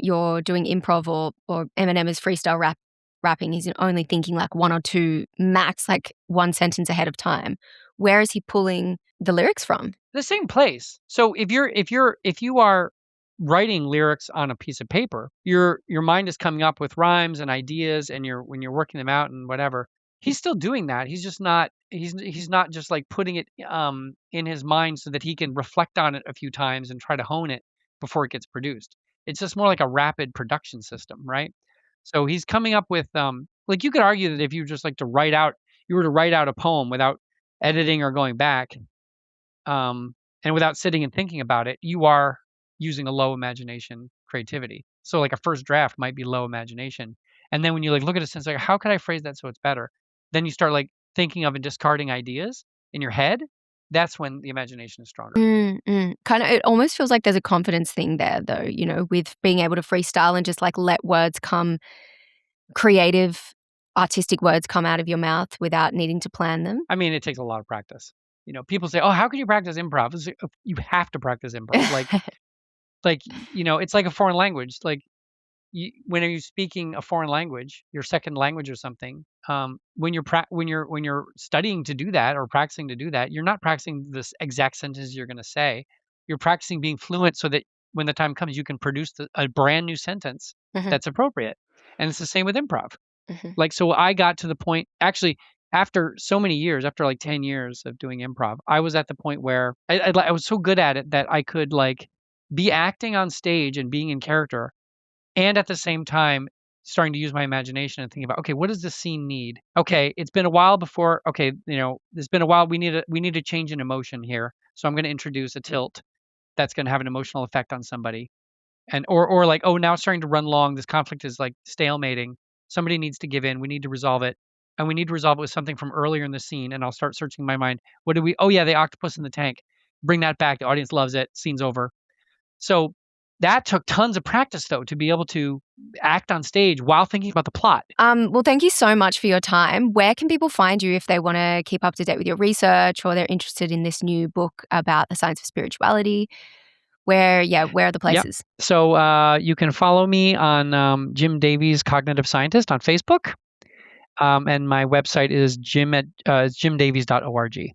you're doing improv or Eminem is freestyle rapping? He's only thinking like one or two max, like one sentence ahead of time. Where is he pulling the lyrics from? The same place. So if you are writing lyrics on a piece of paper, your mind is coming up with rhymes and ideas, and when you're working them out and whatever. He's still doing that. He's just not. He's not just like putting it in his mind so that he can reflect on it a few times and try to hone it before it gets produced. It's just more like a rapid production system, right? So he's coming up with like you could argue that if you just like you were to write out a poem without editing or going back, and without sitting and thinking about it, you are using a low imagination creativity. So like a first draft might be low imagination. And then when you like look at a sense like, how could I phrase that so it's better? Then you start like thinking of and discarding ideas in your head. That's when the imagination is stronger. Kind of, it almost feels like there's a confidence thing there, though, with being able to freestyle and just like let words come, creative, artistic words come out of your mouth without needing to plan them. I mean, it takes a lot of practice. People say, "Oh, how can you practice improv?" It's like, you have to practice improv. It's like a foreign language. Like when are you speaking a foreign language, your second language or something? When you're studying to do that or practicing to do that, you're not practicing this exact sentence you're going to say. You're practicing being fluent so that when the time comes, you can produce a brand new sentence that's appropriate. And it's the same with improv. Like, so I got to the point, actually, after so many years, after like 10 years of doing improv, I was at the point where I was so good at it that I could like be acting on stage and being in character, and at the same time starting to use my imagination and thinking about, okay, what does this scene need? Okay, it's been a while before. Okay, it's been a while. We need a change in emotion here, so I'm going to introduce a tilt that's going to have an emotional effect on somebody, and or like, oh, now it's starting to run long. This conflict is like stalemating. Somebody needs to give in. We need to resolve it, and we need to resolve it with something from earlier in the scene. And I'll start searching my mind. What do we? Oh yeah, the octopus in the tank. Bring that back. The audience loves it. Scene's over. So that took tons of practice, though, to be able to act on stage while thinking about the plot. Well, thank you so much for your time. Where can people find you if they want to keep up to date with your research or they're interested in this new book about the science of spirituality? Where are the places? Yep. So you can follow me on Jim Davies, Cognitive Scientist on Facebook. And my website is jimdavies.org.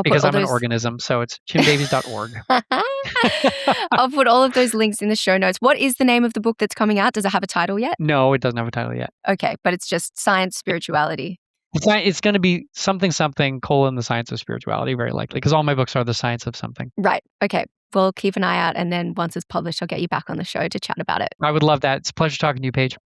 Because I'm an organism, so it's jimdavies.org. I'll put all of those links in the show notes. What is the name of the book that's coming out? Does it have a title yet? No, it doesn't have a title yet. Okay, but it's just Science Spirituality. It's going to be something, the science of spirituality, very likely, because all my books are the science of something. Right. Okay. We'll keep an eye out, and then once it's published, I'll get you back on the show to chat about it. I would love that. It's a pleasure talking to you, Paige.